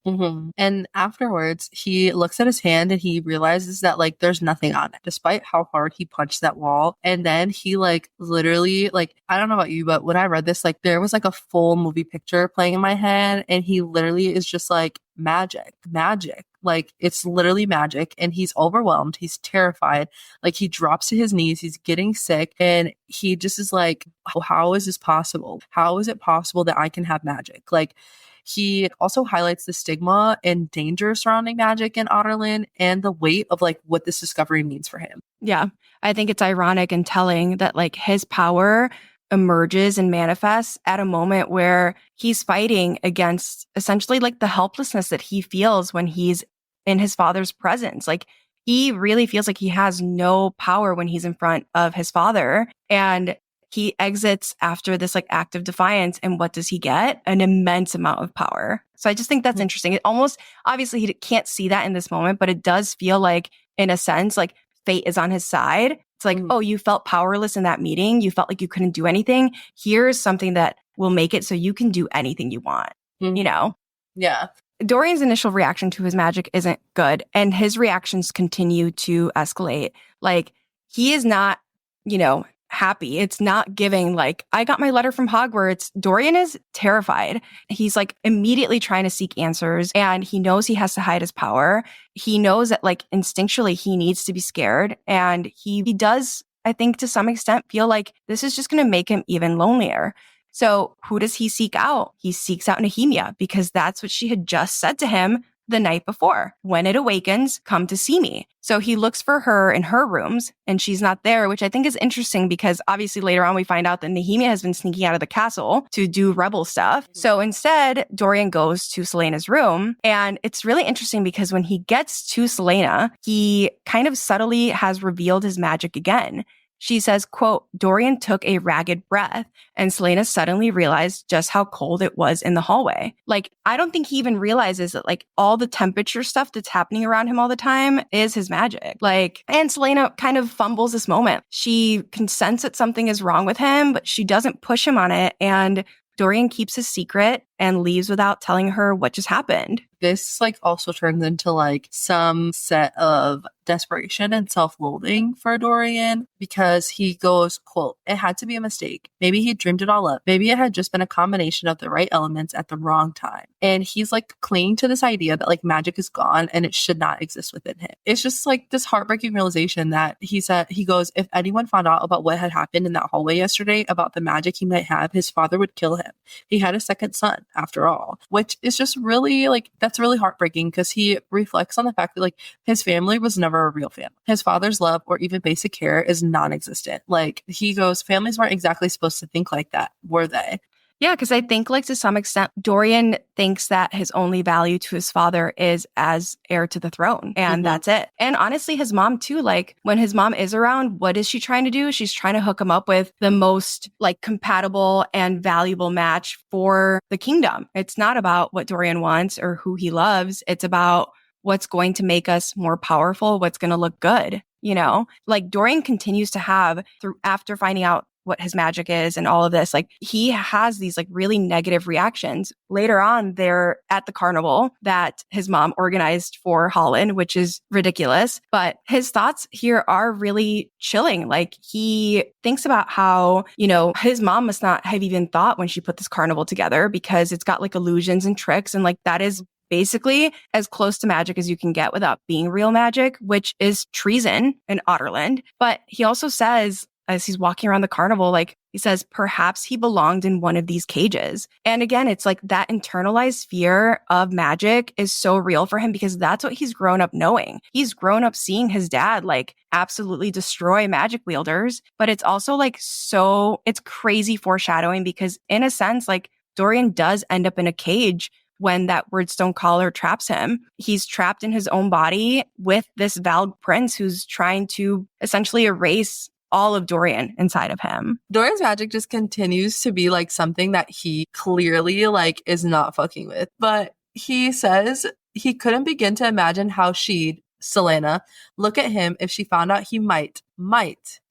And afterwards, he looks at his hand and he realizes that like there's nothing on it, despite how hard he punched that wall. And then he like literally, like, I don't know about you, but when I read this, like there was like a full movie picture playing in my head, and he literally is just like, magic, magic. Like it's literally magic, and he's overwhelmed. He's terrified. Like he drops to his knees. He's getting sick, and he just is like, how is this possible? How is it possible that I can have magic? Like he also highlights the stigma and danger surrounding magic in Otterlin and the weight of like what this discovery means for him. Yeah, I think it's ironic and telling that like his power emerges and manifests at a moment where he's fighting against essentially like the helplessness that he feels when he's in his father's presence. Like he really feels like he has no power when he's in front of his father. And he exits after this like act of defiance. And what does he get? An immense amount of power. So I just think that's interesting. It almost, obviously he can't see that in this moment, but it does feel like, in a sense, like fate is on his side. It's like, oh, you felt powerless in that meeting. You felt like you couldn't do anything. Here's something that will make it so you can do anything you want, you know? Yeah. Dorian's initial reaction to his magic isn't good, and his reactions continue to escalate. Like, he is not, you know, happy. It's not giving like, I got my letter from Hogwarts. Dorian is terrified. He's like immediately trying to seek answers, and he knows he has to hide his power. He knows that like instinctually he needs to be scared, and he does, I think to some extent, feel like this is just going to make him even lonelier. So who does he seek out? He seeks out Nehemia, because that's what she had just said to him the night before. "When it awakens, come to see me." So he looks for her in her rooms, and she's not there, which I think is interesting because obviously later on we find out that Nehemia has been sneaking out of the castle to do rebel stuff. So instead, Dorian goes to Selena's room, and it's really interesting because when he gets to Selena, he kind of subtly has revealed his magic again. She says, quote, "Dorian took a ragged breath," and Selena suddenly realized just how cold it was in the hallway. Like, I don't think he even realizes that like all the temperature stuff that's happening around him all the time is his magic. Like, and Selena kind of fumbles this moment. She can sense that something is wrong with him, but she doesn't push him on it. And Dorian keeps his secret and leaves without telling her what just happened. This like also turns into like some set of desperation and self-loathing for Dorian, because he goes, quote, "It had to be a mistake. Maybe he dreamed it all up. Maybe it had just been a combination of the right elements at the wrong time." And he's like clinging to this idea that like magic is gone and it should not exist within him. It's just like this heartbreaking realization that he goes, if anyone found out about what had happened in that hallway yesterday, about the magic he might have, his father would kill him. He had a second son. after all, which is just really like, that's really heartbreaking because he reflects on the fact that like his family was never a real family. His father's love or even basic care is non-existent. Like he goes, families weren't exactly supposed to think like that, were they? Yeah, because I think like to some extent, Dorian thinks that his only value to his father is as heir to the throne. And that's it. And honestly, his mom too, like when his mom is around, what is she trying to do? She's trying to hook him up with the most like compatible and valuable match for the kingdom. It's not about what Dorian wants or who he loves. It's about what's going to make us more powerful, what's going to look good. You know, like Dorian continues to have through after finding out what his magic is and all of this, like he has these like really negative reactions. Later on, they're at the carnival that his mom organized for Holland, which is ridiculous. But his thoughts here are really chilling. Like he thinks about how, you know, his mom must not have even thought when she put this carnival together because it's got like illusions and tricks. And like that is basically as close to magic as you can get without being real magic, which is treason in Otterland. But he also says, as he's walking around the carnival, like he says, perhaps he belonged in one of these cages. And again, it's like that internalized fear of magic is so real for him because that's what he's grown up knowing. He's grown up seeing his dad like absolutely destroy magic wielders, but it's also like it's crazy foreshadowing because in a sense, like Dorian does end up in a cage when that Wordstone collar traps him. He's trapped in his own body with this Valg prince who's trying to essentially erase all of Dorian inside of him. Dorian's magic just continues to be like something that he clearly like is not fucking with. But he says he couldn't begin to imagine how she'd, Selena, look at him if she found out he might,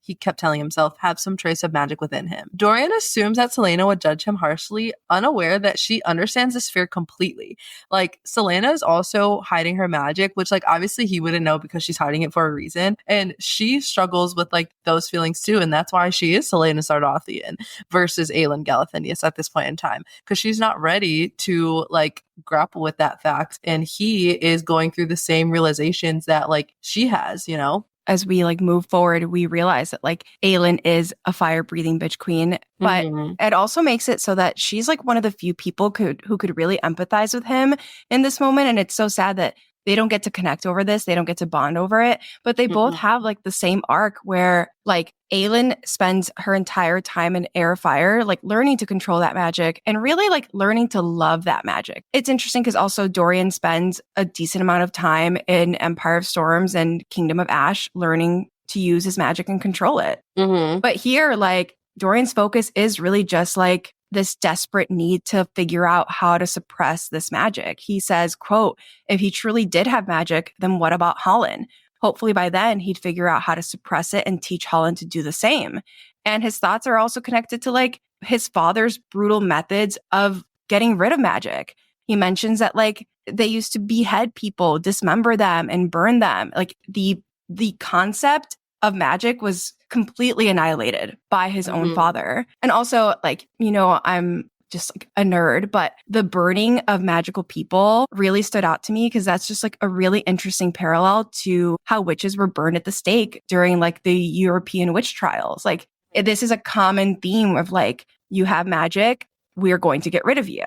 he kept telling himself, have some trace of magic within him. Dorian assumes that Selena would judge him harshly, unaware that she understands this fear completely. Like, Selena is also hiding her magic, which, like, obviously he wouldn't know because she's hiding it for a reason. And she struggles with, like, those feelings too. And that's why she is Selena Sardothian versus Aelin Galathinius at this point in time. Because she's not ready to, like, grapple with that fact. And he is going through the same realizations that, like, she has, you know? As we like move forward, we realize that like Aelin is a fire breathing bitch queen, but it also makes it so that she's like one of the few people who could really empathize with him in this moment. And it's so sad that they don't get to connect over this. They don't get to bond over it, but they both have like the same arc where like Aelin spends her entire time in air fire, like learning to control that magic and really like learning to love that magic. It's interesting because also Dorian spends a decent amount of time in Empire of Storms and Kingdom of Ash learning to use his magic and control it. But here, like Dorian's focus is really just like this desperate need to figure out how to suppress this magic. He says, quote, if he truly did have magic, then what about Holland? Hopefully by then he'd figure out how to suppress it and teach Holland to do the same. And his thoughts are also connected to like his father's brutal methods of getting rid of magic. He mentions that like they used to behead people, dismember them and burn them. Like the concept of magic was completely annihilated by his own father. And also, like, you know, I'm just like a nerd, but the burning of magical people really stood out to me because that's just like a really interesting parallel to how witches were burned at the stake during like the European witch trials. Like, this is a common theme of like, you have magic, we're going to get rid of you.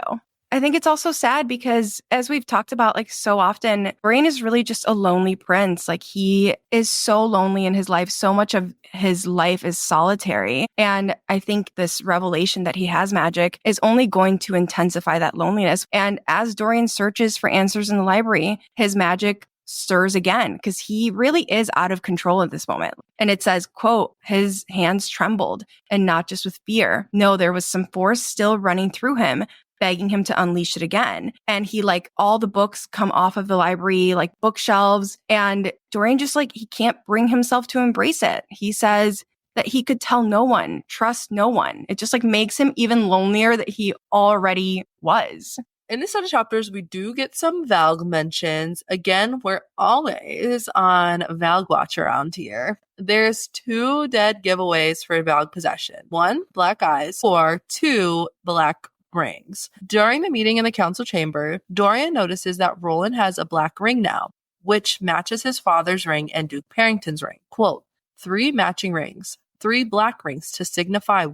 I think it's also sad because as we've talked about like so often, Brain is really just a lonely prince. Like he is so lonely in his life. So much of his life is solitary. And I think this revelation that he has magic is only going to intensify that loneliness. And as Dorian searches for answers in the library, his magic stirs again because he really is out of control at this moment. And it says, quote, his hands trembled and not just with fear. No, there was some force still running through him, begging him to unleash it again. And he like all the books come off of the library, like bookshelves. And Dorian just like, he can't bring himself to embrace it. He says that he could tell no one, trust no one. It just like makes him even lonelier that he already was. In this set of chapters, we do get some Valg mentions. Again, we're always on Valg watch around here. There's 2 dead giveaways for Valg possession. 1, black eyes, or 2, black rings. During the meeting in the council chamber, Dorian notices that Roland has a black ring now, which matches his father's ring and Duke Parrington's ring. Quote, 3 matching rings. 3 black rings to signify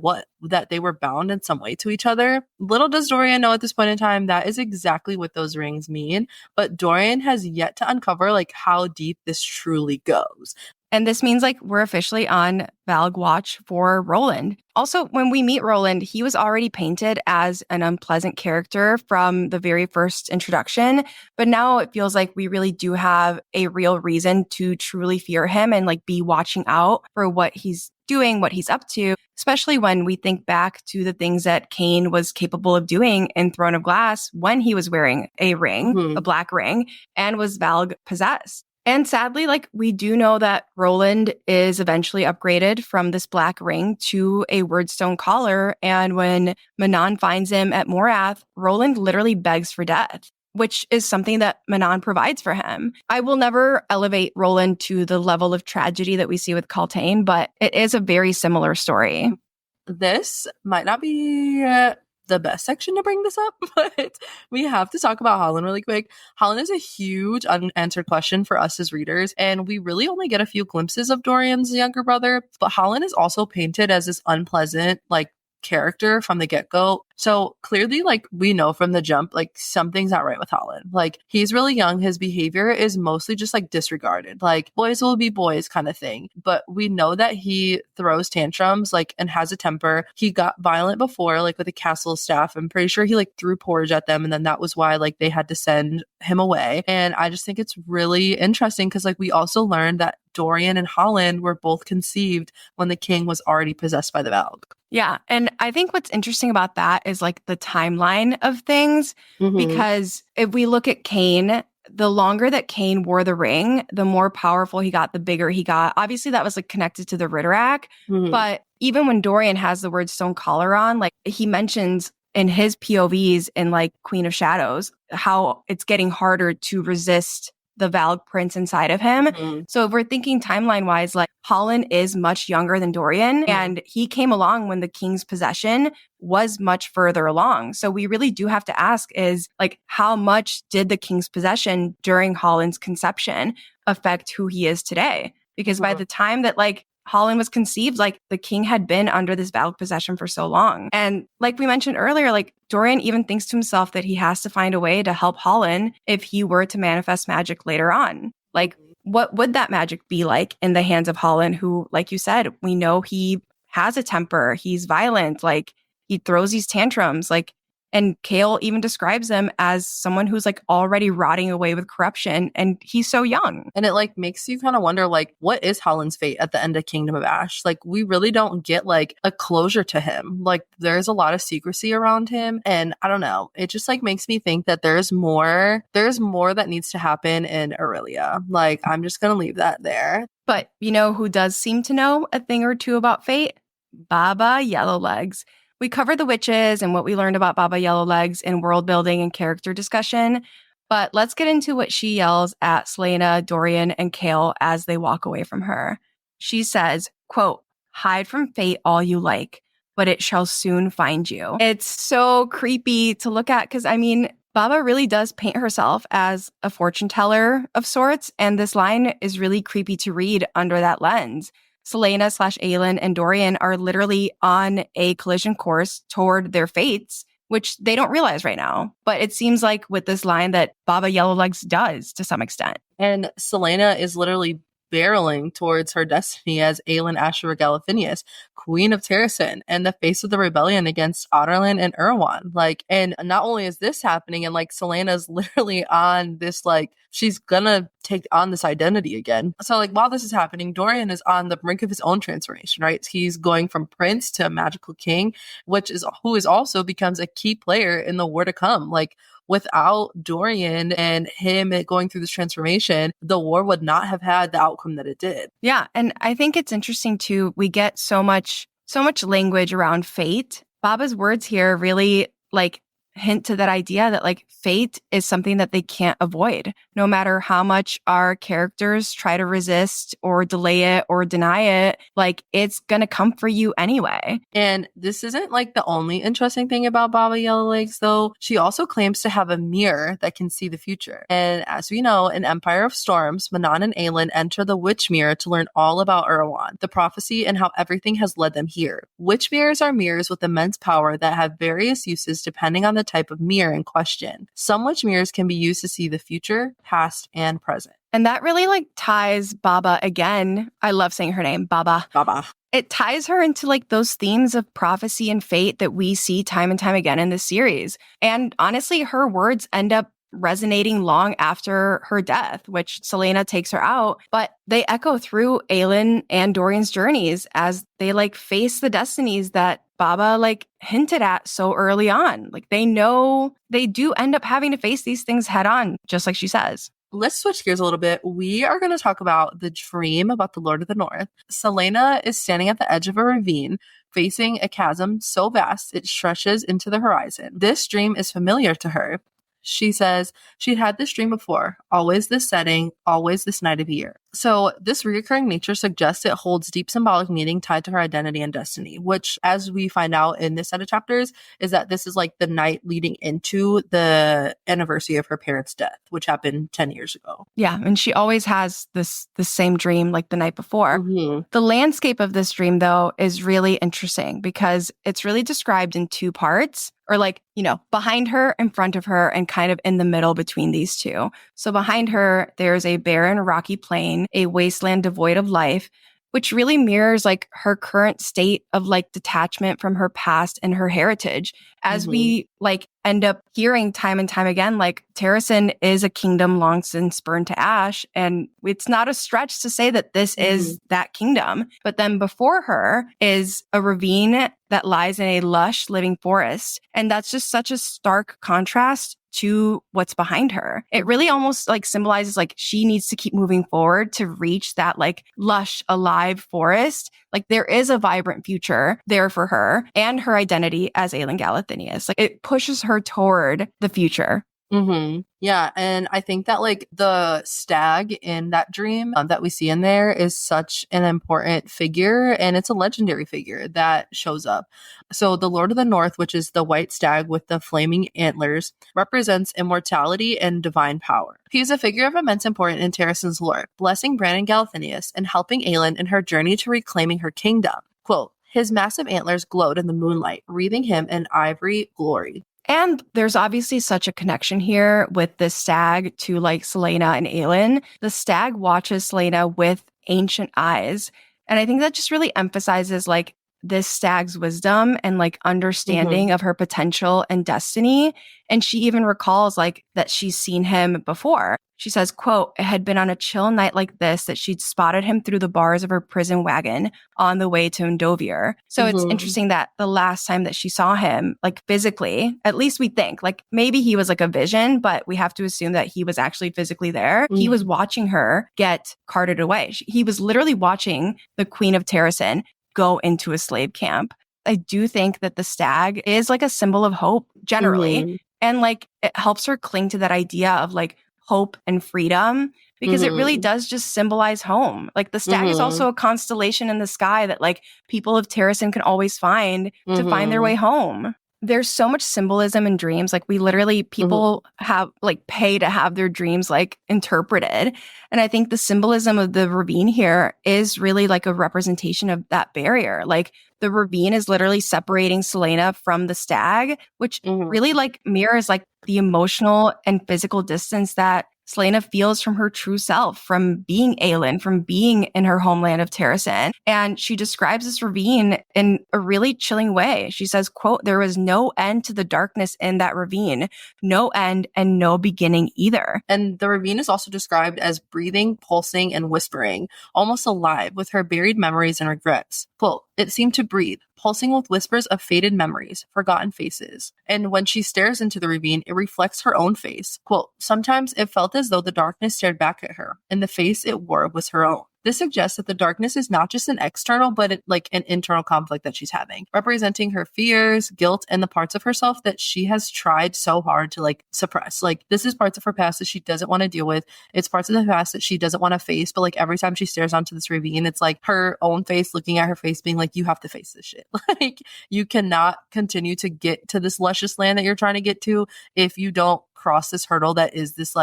that they were bound in some way to each other. Little does Dorian know at this point in time that is exactly what those rings mean, but Dorian has yet to uncover like how deep this truly goes. And this means like we're officially on Valg watch for Roland. Also, when we meet Roland, he was already painted as an unpleasant character from the very first introduction. But now it feels like we really do have a real reason to truly fear him and like be watching out for what he's doing, what he's up to, especially when we think back to the things that Cain was capable of doing in Throne of Glass when he was wearing a ring, a black ring, and was Valg possessed. And sadly, like we do know that Roland is eventually upgraded from this black ring to a Wordstone collar. And when Manon finds him at Morath, Roland literally begs for death, which is something that Manon provides for him. I will never elevate Roland to the level of tragedy that we see with Cultain, but it is a very similar story. This might not be the best section to bring this up, but we have to talk about Holland really quick. Holland is a huge unanswered question for us as readers, and we really only get a few glimpses of Dorian's younger brother, but Holland is also painted as this unpleasant, like, character from the get-go. So clearly, like, we know from the jump, like, something's not right with Holland. Like, he's really young. His behavior is mostly just like disregarded, like boys will be boys kind of thing. But we know that he throws tantrums, like, and has a temper. He got violent before, like with the castle staff. I'm pretty sure he like threw porridge at them, and then that was why like they had to send him away. And I just think it's really interesting because like we also learned that Dorian and Holland were both conceived when the king was already possessed by the Valg. Yeah. And I think what's interesting about that is like the timeline of things, because if we look at Cain, the longer that Cain wore the ring, the more powerful he got, the bigger he got. Obviously, that was like connected to the Ritterak. But even when Dorian has the Wordstone collar on, like he mentions in his POVs in like Queen of Shadows, how it's getting harder to resist the Valg prince inside of him. So if we're thinking timeline wise, like Holland is much younger than Dorian, and he came along when the king's possession was much further along. So we really do have to ask is like, how much did the king's possession during Holland's conception affect who he is today? Because by the time that like Holland was conceived, like the king had been under this Valg possession for so long. And like we mentioned earlier, like Dorian even thinks to himself that he has to find a way to help Holland if he were to manifest magic later on. Like, what would that magic be like in the hands of Holland, who, like you said, we know he has a temper, he's violent, like he throws these tantrums, like, and Chaol even describes him as someone who's like already rotting away with corruption, and he's so young. And it like makes you kind of wonder, like, what is Holland's fate at the end of Kingdom of Ash? Like, we really don't get like a closure to him. Like, there's a lot of secrecy around him, and I don't know. It just like makes me think that there's more that needs to happen in Aurelia. Like, I'm just gonna leave that there. But you know who does seem to know a thing or two about fate? Baba Yellowlegs. We covered the witches and what we learned about Baba Yellowlegs in world building and character discussion, but let's get into what she yells at Celaena, Dorian, and Chaol as they walk away from her. She says, quote, "Hide from fate all you like, but it shall soon find you." It's so creepy to look at because, I mean, Baba really does paint herself as a fortune teller of sorts, and this line is really creepy to read under that lens. Celaena/Aelin and Dorian are literally on a collision course toward their fates, which they don't realize right now. But it seems like with this line that Baba Yellowlegs does to some extent. And Celaena is literally barreling towards her destiny as Aelin Ashura Galathinius, Queen of Terrasen, and the face of the rebellion against Adarlan and Erwan. Like, and not only is this happening, and like Celaena's literally on this, like, she's gonna take on this identity again. So like while this is happening, Dorian is on the brink of his own transformation, right? He's going from prince to magical king, who is also becomes a key player in the war to come. Like, without Dorian and him going through this transformation, the war would not have had the outcome that it did. Yeah. And I think it's interesting too. We get so much language around fate. Baba's words here really like hint to that idea that like fate is something that they can't avoid. No matter how much our characters try to resist or delay it or deny it, like it's going to come for you anyway. And this isn't like the only interesting thing about Baba Yellowlegs, though. She also claims to have a mirror that can see the future. And as we know, in Empire of Storms, Manon and Aelin enter the Witch Mirror to learn all about Erewhon, the prophecy, and how everything has led them here. Witch mirrors are mirrors with immense power that have various uses depending on the type of mirror in question. Some witch mirrors can be used to see the future, past, and present. And that really like ties Baba again. I love saying her name, Baba. Baba. It ties her into like those themes of prophecy and fate that we see time and time again in this series. And honestly, her words end up resonating long after her death, which Celaena takes her out, but they echo through Aelin and Dorian's journeys as they like face the destinies that Baba like hinted at so early on. Like they know they do end up having to face these things head on, just like she says. Let's switch gears a little bit. We are going to talk about the dream about the Lord of the North. Celaena is standing at the edge of a ravine, facing a chasm so vast it stretches into the horizon. This dream is familiar to her. She says she'd had this dream before, always this setting, always this night of year. So this recurring nature suggests it holds deep symbolic meaning tied to her identity and destiny, which, as we find out in this set of chapters, is that this is like the night leading into the anniversary of her parents' death, which happened 10 years ago. Yeah, and she always has the same dream like the night before. Mm-hmm. The landscape of this dream, though, is really interesting because it's really described in two parts. Or like, you know, behind her, in front of her, and kind of in the middle between these two. So behind her, there's a barren, rocky plain, a wasteland devoid of life, which really mirrors like her current state of like detachment from her past and her heritage. As we like end up hearing time and time again, like Terrasen is a kingdom long since burned to ash. And it's not a stretch to say that this is that kingdom. But then before her is a ravine that lies in a lush living forest. And that's just such a stark contrast to what's behind her. It really almost like symbolizes like she needs to keep moving forward to reach that like lush, alive forest. Like there is a vibrant future there for her and her identity as Aelin Galathynius. Like it pushes her toward the future. Mm-hmm. Yeah. And I think that like the stag in that dream that we see in there is such an important figure, and it's a legendary figure that shows up. So the Lord of the North, which is the white stag with the flaming antlers, represents immortality and divine power. He's a figure of immense importance in Terrasen's lore, blessing Bran and Galathynius and helping Aelin in her journey to reclaiming her kingdom. Quote, his massive antlers glowed in the moonlight, wreathing him in ivory glory. And there's obviously such a connection here with the stag to like Celaena and Aelin. The stag watches Celaena with ancient eyes. And I think that just really emphasizes like this stag's wisdom and like understanding of her potential and destiny. And she even recalls like that she's seen him before. She says, quote, it had been on a chill night like this that she'd spotted him through the bars of her prison wagon on the way to Endovir. So it's interesting that the last time that she saw him, like physically, at least we think, like maybe he was like a vision, but we have to assume that he was actually physically there. He was watching her get carted away. He was literally watching the Queen of Terrasen go into a slave camp. I do think that the stag is like a symbol of hope generally. And like it helps her cling to that idea of like hope and freedom because it really does just symbolize home. Like the stag is also a constellation in the sky that like people of Terrasen can always find to find their way home. There's so much symbolism in dreams. Like we literally, people have like pay to have their dreams like interpreted. And I think the symbolism of the ravine here is really like a representation of that barrier. Like the ravine is literally separating Celaena from the stag, which really like mirrors like the emotional and physical distance that Celaena feels from her true self, from being Aelin, from being in her homeland of Terrasen. And she describes this ravine in a really chilling way. She says, quote, there was no end to the darkness in that ravine, no end and no beginning either. And the ravine is also described as breathing, pulsing, and whispering, almost alive with her buried memories and regrets. Quote, it seemed to breathe, pulsing with whispers of faded memories, forgotten faces. And when she stares into the ravine, it reflects her own face. Quote, sometimes it felt as though the darkness stared back at her, and the face it wore was her own. This suggests that the darkness is not just an external, but an internal conflict that she's having, representing her fears, guilt, and the parts of herself that she has tried so hard to suppress. This is parts of her past that she doesn't want to deal with. It's parts of the past that she doesn't want to face. But every time she stares onto this ravine, it's her own face looking at her face being you have to face this shit. You cannot continue to get to this luscious land that you're trying to get to if you don't cross this hurdle that is this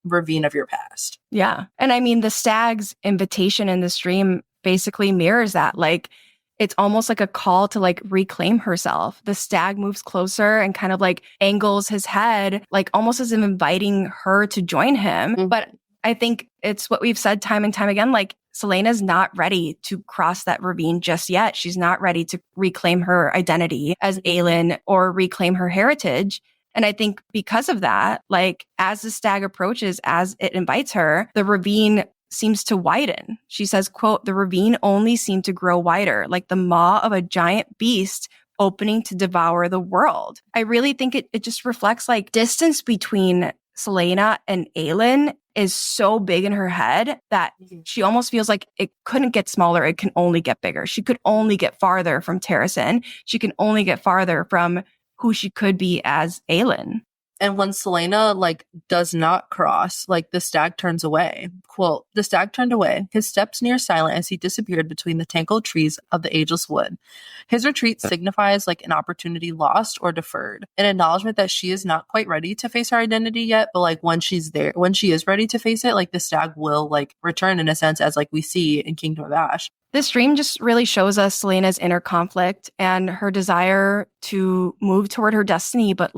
ravine of your past. Yeah. And I mean, the stag's invitation in this dream basically mirrors that. It's almost like a call to reclaim herself. The stag moves closer and kind of angles his head, almost as if inviting her to join him. Mm-hmm. But I think it's what we've said time and time again, Celaena's not ready to cross that ravine just yet. She's not ready to reclaim her identity as Aelin or reclaim her heritage. And I think because of that, as the stag approaches, as it invites her, the ravine seems to widen. She says, quote, "The ravine only seemed to grow wider, like the maw of a giant beast opening to devour the world." I really think it just reflects distance between Celaena and Aelin is so big in her head that she almost feels like it couldn't get smaller. It can only get bigger. She could only get farther from Terrasen. She can only get farther from who she could be as Aelin. And when Celaena does not cross, the stag turns away. Quote, "The stag turned away, his steps near silent as he disappeared between the tangled trees of the ageless wood. His retreat signifies an opportunity lost or deferred, an acknowledgement that she is not quite ready to face her identity yet, but when she's there, when she is ready to face it, the stag will return in a sense as we see in Kingdom of Ash." This dream just really shows us Celaena's inner conflict and her desire to move toward her destiny, but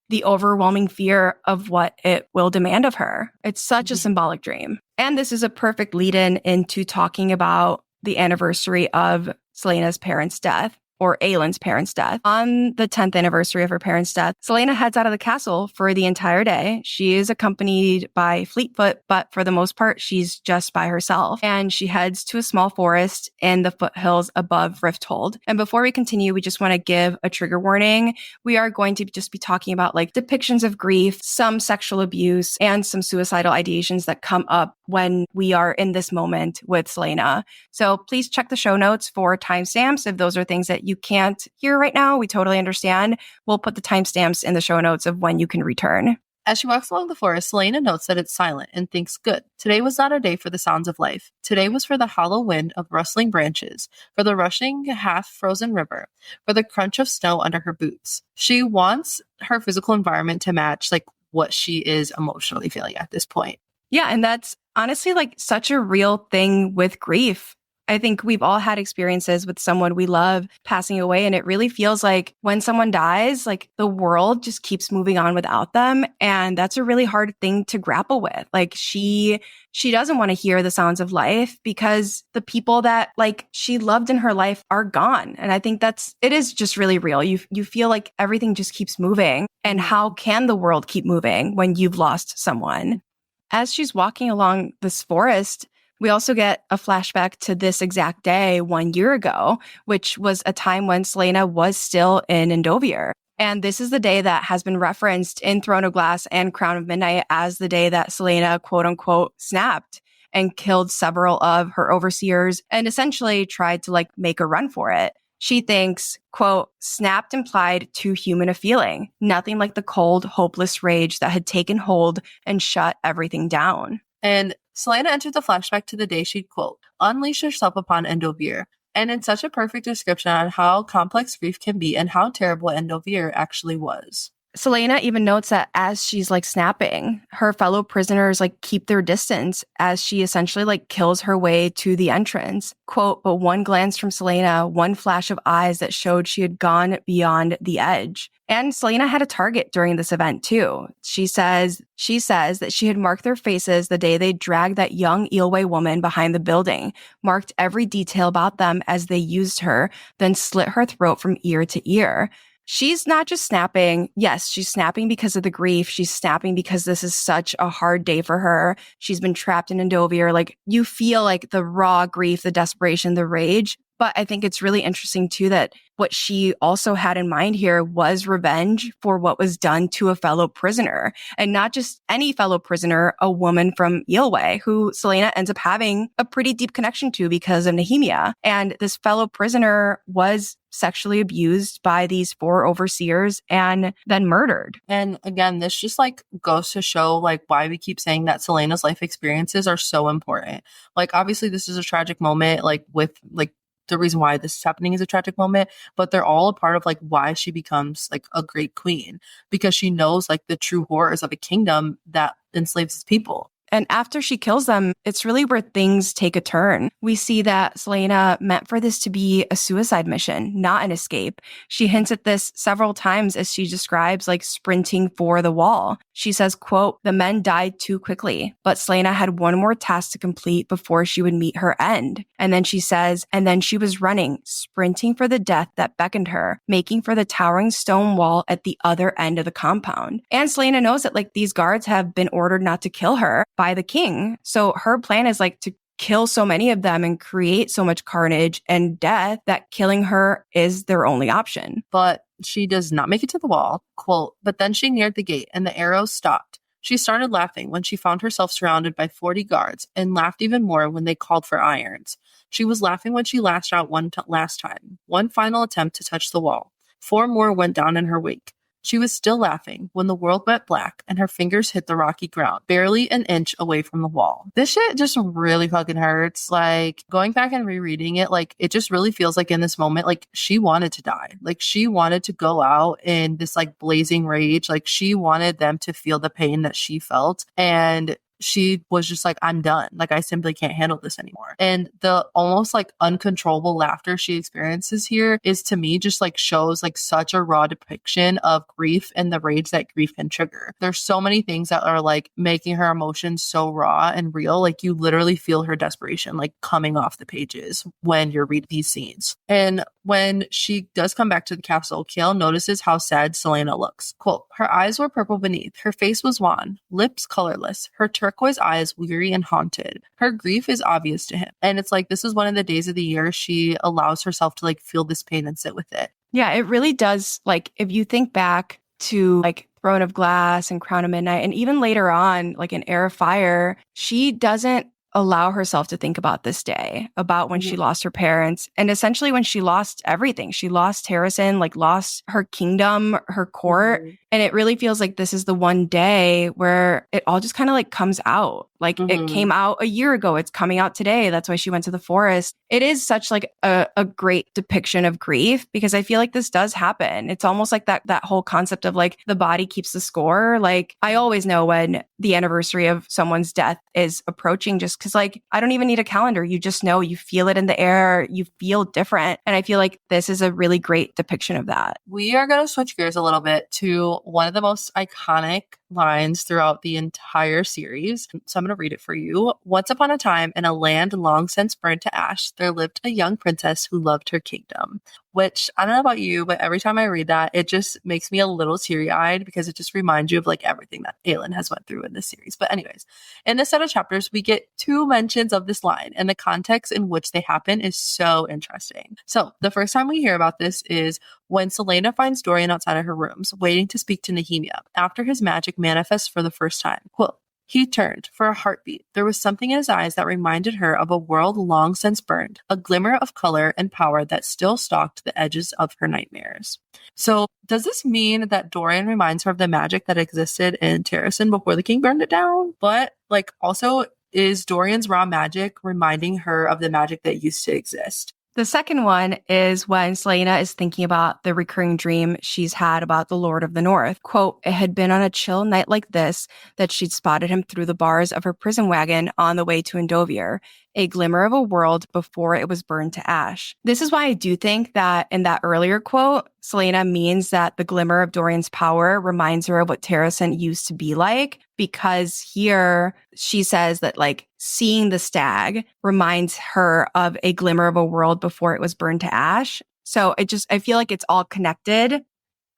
the overwhelming fear of what it will demand of her. It's such a symbolic dream. And this is a perfect lead-in into talking about the anniversary of Celaena's parents' death, or Aelin's parents' death. On the 10th anniversary of her parents' death, Celaena heads out of the castle for the entire day. She is accompanied by Fleetfoot, but for the most part, she's just by herself. And she heads to a small forest in the foothills above Rifthold. And before we continue, we just want to give a trigger warning. We are going to just be talking about depictions of grief, some sexual abuse, and some suicidal ideations that come up when we are in this moment with Celaena. So please check the show notes for timestamps if those are things that you can't hear right now. We totally understand. We'll put the timestamps in the show notes of when you can return. As she walks along the forest, Celaena notes that it's silent and thinks, good. Today was not a day for the sounds of life. Today was for the hollow wind of rustling branches, for the rushing, half-frozen river, for the crunch of snow under her boots. She wants her physical environment to match what she is emotionally feeling at this point. Yeah, and that's honestly such a real thing with grief. I think we've all had experiences with someone we love passing away, and it really feels like when someone dies, the world just keeps moving on without them. And that's a really hard thing to grapple with. She doesn't want to hear the sounds of life because the people that she loved in her life are gone. And I think it is just really real. You feel like everything just keeps moving. And how can the world keep moving when you've lost someone? As she's walking along this forest, we also get a flashback to this exact day 1 year ago, which was a time when Celaena was still in Endovier. And this is the day that has been referenced in Throne of Glass and Crown of Midnight as the day that Celaena, quote unquote, snapped and killed several of her overseers and essentially tried to make a run for it. She thinks, quote, "Snapped implied too human a feeling, nothing like the cold, hopeless rage that had taken hold and shut everything down." And Celaena entered the flashback to the day she'd, quote, "unleash herself upon Endovier." And it's such a perfect description on how complex grief can be and how terrible Endovier actually was. Celaena even notes that as she's snapping, her fellow prisoners keep their distance as she essentially kills her way to the entrance. Quote, "But one glance from Celaena, one flash of eyes that showed she had gone beyond the edge." And Celaena had a target during this event too. She says that she had marked their faces the day they dragged that young Eelway woman behind the building, marked every detail about them as they used her, then slit her throat from ear to ear. She's not just snapping. Yes, she's snapping because of the grief. She's snapping because this is such a hard day for her. She's been trapped in Endovier. You feel the raw grief, the desperation, the rage, But I think it's really interesting too that what she also had in mind here was revenge for what was done to a fellow prisoner, and not just any fellow prisoner, a woman from Yilway, who Selena ends up having a pretty deep connection to because of Nehemia. And this fellow prisoner was sexually abused by these 4 overseers and then murdered. And again, this just like goes to show like why we keep saying that Selena's life experiences are so important. Like obviously this is a tragic moment, like with like the reason why this is happening is a tragic moment, but they're all a part of like why she becomes like a great queen, because she knows like the true horrors of a kingdom that enslaves its people. And after she kills them, it's really where things take a turn. We see that Selena meant for this to be a suicide mission, not an escape. She hints at this several times as she describes like sprinting for the wall. She says, quote, "The men died too quickly, but Selena had one more task to complete before she would meet her end." And then she says, "And then she was running, sprinting for the death that beckoned her, making for the towering stone wall at the other end of the compound." And Selena knows that like these guards have been ordered not to kill her by the king. So her plan is like to kill so many of them and create so much carnage and death that killing her is their only option. But she does not make it to the wall. Quote, "But then she neared the gate and the arrows stopped. She started laughing when she found herself surrounded by 40 guards, and laughed even more when they called for irons. She was laughing when she lashed out last time, one final attempt to touch the wall. 4 more went down in her wake. She was still laughing when the world went black and her fingers hit the rocky ground, barely an inch away from the wall." This shit just really fucking hurts. Like, going back and rereading it, like, it just really feels like in this moment, like, she wanted to die. Like, she wanted to go out in this, like, blazing rage. Like, she wanted them to feel the pain that she felt. And she was just like, "I'm done. Like, I simply can't handle this anymore." And the almost like uncontrollable laughter she experiences here is, to me, just like shows like such a raw depiction of grief and the rage that grief can trigger. There's so many things that are like making her emotions so raw and real. Like, you literally feel her desperation like coming off the pages when you're reading these scenes. And when she does come back to the castle, Kale notices how sad Selena looks. Quote, "Her eyes were purple beneath, her face was wan, lips colorless, her turquoise eyes weary and haunted. Her grief is obvious to him." And it's like, this is one of the days of the year she allows herself to like feel this pain and sit with it. Yeah, it really does. Like, if you think back to like Throne of Glass and Crown of Midnight, and even later on, like in Air of Fire, she doesn't allow herself to think about this day, about when she lost her parents, and essentially when she lost everything. She lost Harrison, like lost her kingdom, her court. And it really feels like this is the one day where it all just kind of like comes out. Like it came out a year ago. It's coming out today. That's why she went to the forest. It is such like a great depiction of grief, because I feel like this does happen. It's almost like that whole concept of like the body keeps the score. Like, I always know when the anniversary of someone's death is approaching, just because like I don't even need a calendar. You just know, you feel it in the air. You feel different. And I feel like this is a really great depiction of that. We are going to switch gears a little bit to one of the most iconic lines throughout the entire series. So I'm going to read it for you. "Once upon a time, in a land long since burned to ash, there lived a young princess who loved her kingdom." Which, I don't know about you, but every time I read that, it just makes me a little teary-eyed, because it just reminds you of like everything that Aelin has went through in this series. But anyways, in this set of chapters, we get 2 mentions of this line, and the context in which they happen is so interesting. So the first time we hear about this is when Selena finds Dorian outside of her rooms, waiting to speak to Nehemia after his magic manifests for the first time. Quote, "He turned for a heartbeat. There was something in his eyes that reminded her of a world long since burned, a glimmer of color and power that still stalked the edges of her nightmares." So does this mean that Dorian reminds her of the magic that existed in Terrasen before the king burned it down? But like, also, is Dorian's raw magic reminding her of the magic that used to exist? The second one is when Selena is thinking about the recurring dream she's had about the Lord of the North. Quote, "It had been on a chill night like this that she'd spotted him through the bars of her prison wagon on the way to Endovier, a glimmer of a world before it was burned to ash." This is why I do think that in that earlier quote, Selena means that the glimmer of Dorian's power reminds her of what Terrasen used to be like, because here she says that like seeing the stag reminds her of a glimmer of a world before it was burned to ash. So I feel like it's all connected.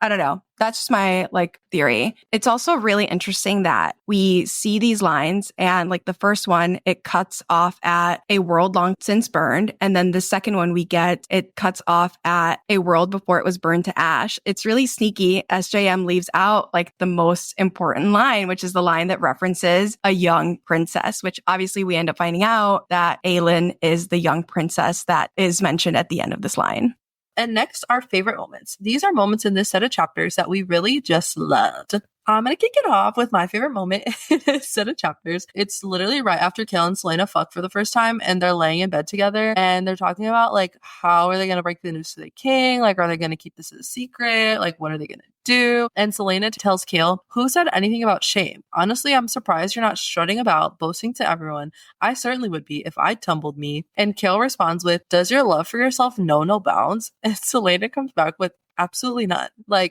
I don't know. That's just my theory. It's also really interesting that we see these lines and the first one, it cuts off at a world long since burned. And then the second one we get, it cuts off at a world before it was burned to ash. It's really sneaky. SJM leaves out the most important line, which is the line that references a young princess, which obviously we end up finding out that Aelin is the young princess that is mentioned at the end of this line. And next, our favorite moments. These are moments in this set of chapters that we really just loved. I'm going to kick it off with my favorite moment in this set of chapters. It's literally right after Kale and Selena fuck for the first time and they're laying in bed together and they're talking about how are they going to break the news to the king? Are they going to keep this a secret? What are they going to do? And Selena tells Kale, who said anything about shame? Honestly, I'm surprised you're not strutting about, boasting to everyone. I certainly would be if I tumbled me. And Kale responds with, does your love for yourself know no bounds? And Selena comes back with, absolutely none.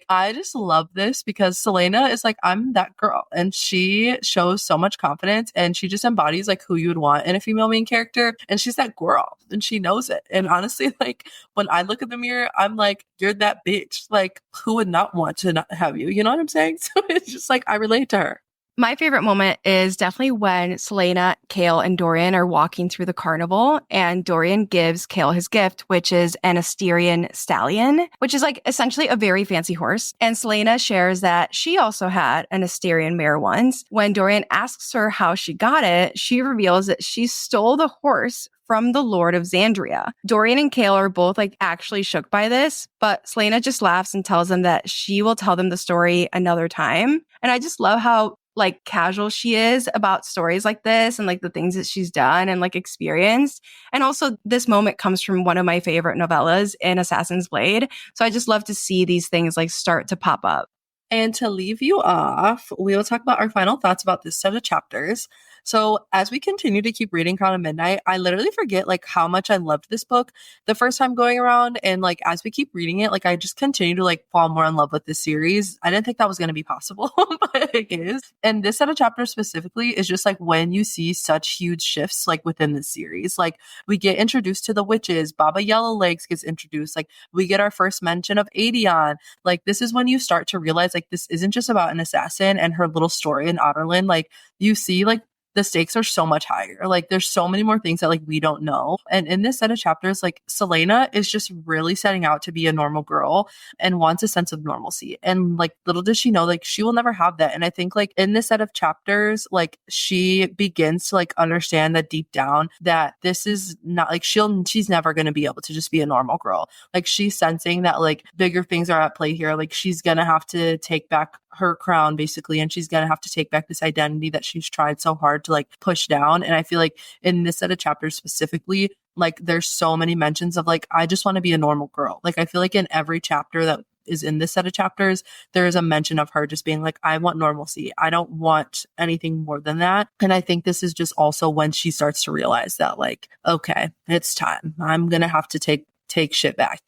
I just love this because Selena is I'm that girl. And she shows so much confidence and she just embodies who you would want in a female main character. And she's that girl and she knows it. And honestly, when I look in the mirror, I'm you're that bitch. Who would not want to not have you? You know what I'm saying? So it's just I relate to her. My favorite moment is definitely when Selena, Kale, and Dorian are walking through the carnival and Dorian gives Kale his gift, which is an Asterian stallion, which is essentially a very fancy horse. And Selena shares that she also had an Asterian mare once. When Dorian asks her how she got it, she reveals that she stole the horse from the Lord of Xandria. Dorian and Kale are both actually shook by this, but Selena just laughs and tells them that she will tell them the story another time. And I just love how casual she is about stories like this and the things that she's done and experienced. And also this moment comes from one of my favorite novellas in Assassin's Blade. So I just love to see these things start to pop up. And to leave you off, we will talk about our final thoughts about this set of chapters. So as we continue to keep reading Crown of Midnight, I literally forget how much I loved this book the first time going around. And as we keep reading it, I just continue to fall more in love with this series. I didn't think that was going to be possible, but it is. And this set of chapters specifically is just when you see such huge shifts within the series. We get introduced to the witches, Baba Yellowlegs gets introduced, we get our first mention of Aedion. This is when you start to realize this isn't just about an assassin and her little story in Otterland. You see the stakes are so much higher. There's so many more things that we don't know. And in this set of chapters, Selena is just really setting out to be a normal girl and wants a sense of normalcy. And little does she know, she will never have that. And I think in this set of chapters, she begins to understand that deep down that this is not she's never going to be able to just be a normal girl. She's sensing that bigger things are at play here. She's going to have to take back her crown basically. And she's going to have to take back this identity that she's tried so hard to push down. And I feel in this set of chapters specifically, there's so many mentions of I just want to be a normal girl. I feel in every chapter that is in this set of chapters, there is a mention of her just being I want normalcy. I don't want anything more than that. And I think this is just also when she starts to realize that okay, it's time. I'm going to have to take shit back,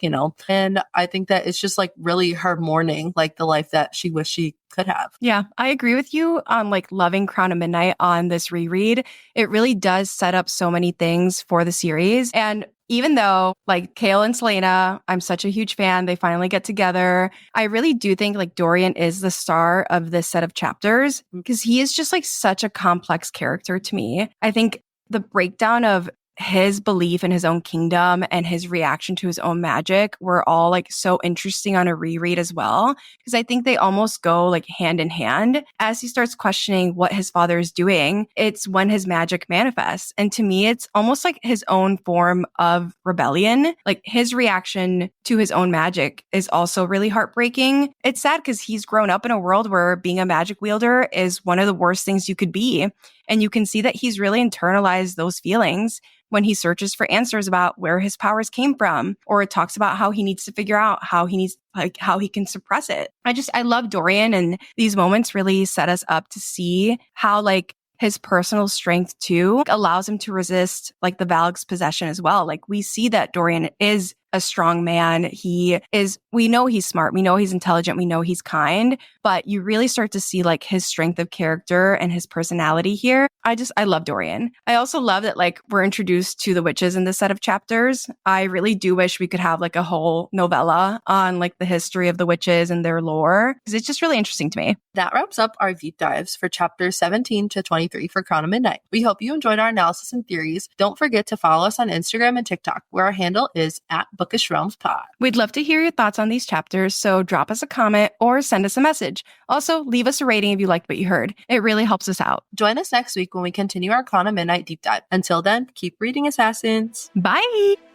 And I think that it's just really her mourning the life that she wished she could have. Yeah, I agree with you on loving Crown of Midnight on this reread. It really does set up so many things for the series. And even though Kale and Selena, I'm such a huge fan, they finally get together. I really do think Dorian is the star of this set of chapters because he is just such a complex character to me. I think the breakdown of his belief in his own kingdom and his reaction to his own magic were all so interesting on a reread as well. Because I think they almost go hand in hand. As he starts questioning what his father is doing, it's when his magic manifests. And to me, it's almost his own form of rebellion. His reaction to his own magic is also really heartbreaking. It's sad because he's grown up in a world where being a magic wielder is one of the worst things you could be. And you can see that he's really internalized those feelings when he searches for answers about where his powers came from, or it talks about how he needs to figure out how he needs, how he can suppress it. I love Dorian, and these moments really set us up to see how his personal strength too allows him to resist the Valak's possession as well. We see that Dorian is a strong man. We know he's smart. We know he's intelligent. We know he's kind, but you really start to see like his strength of character and his personality here. I love Dorian. I also love that like we're introduced to the witches in this set of chapters. I really do wish we could have like a whole novella on like the history of the witches and their lore, because it's just really interesting to me. That wraps up our deep dives for chapters 17 to 23 for Crown of Midnight. We hope you enjoyed our analysis and theories. Don't forget to follow us on Instagram and TikTok, where our handle is @BookishRealmsPod. We'd love to hear your thoughts on these chapters, so drop us a comment or send us a message. Also, leave us a rating if you liked what you heard. It really helps us out. Join us next week when we continue our Crown of Midnight deep dive. Until then, keep reading, Assassins. Bye!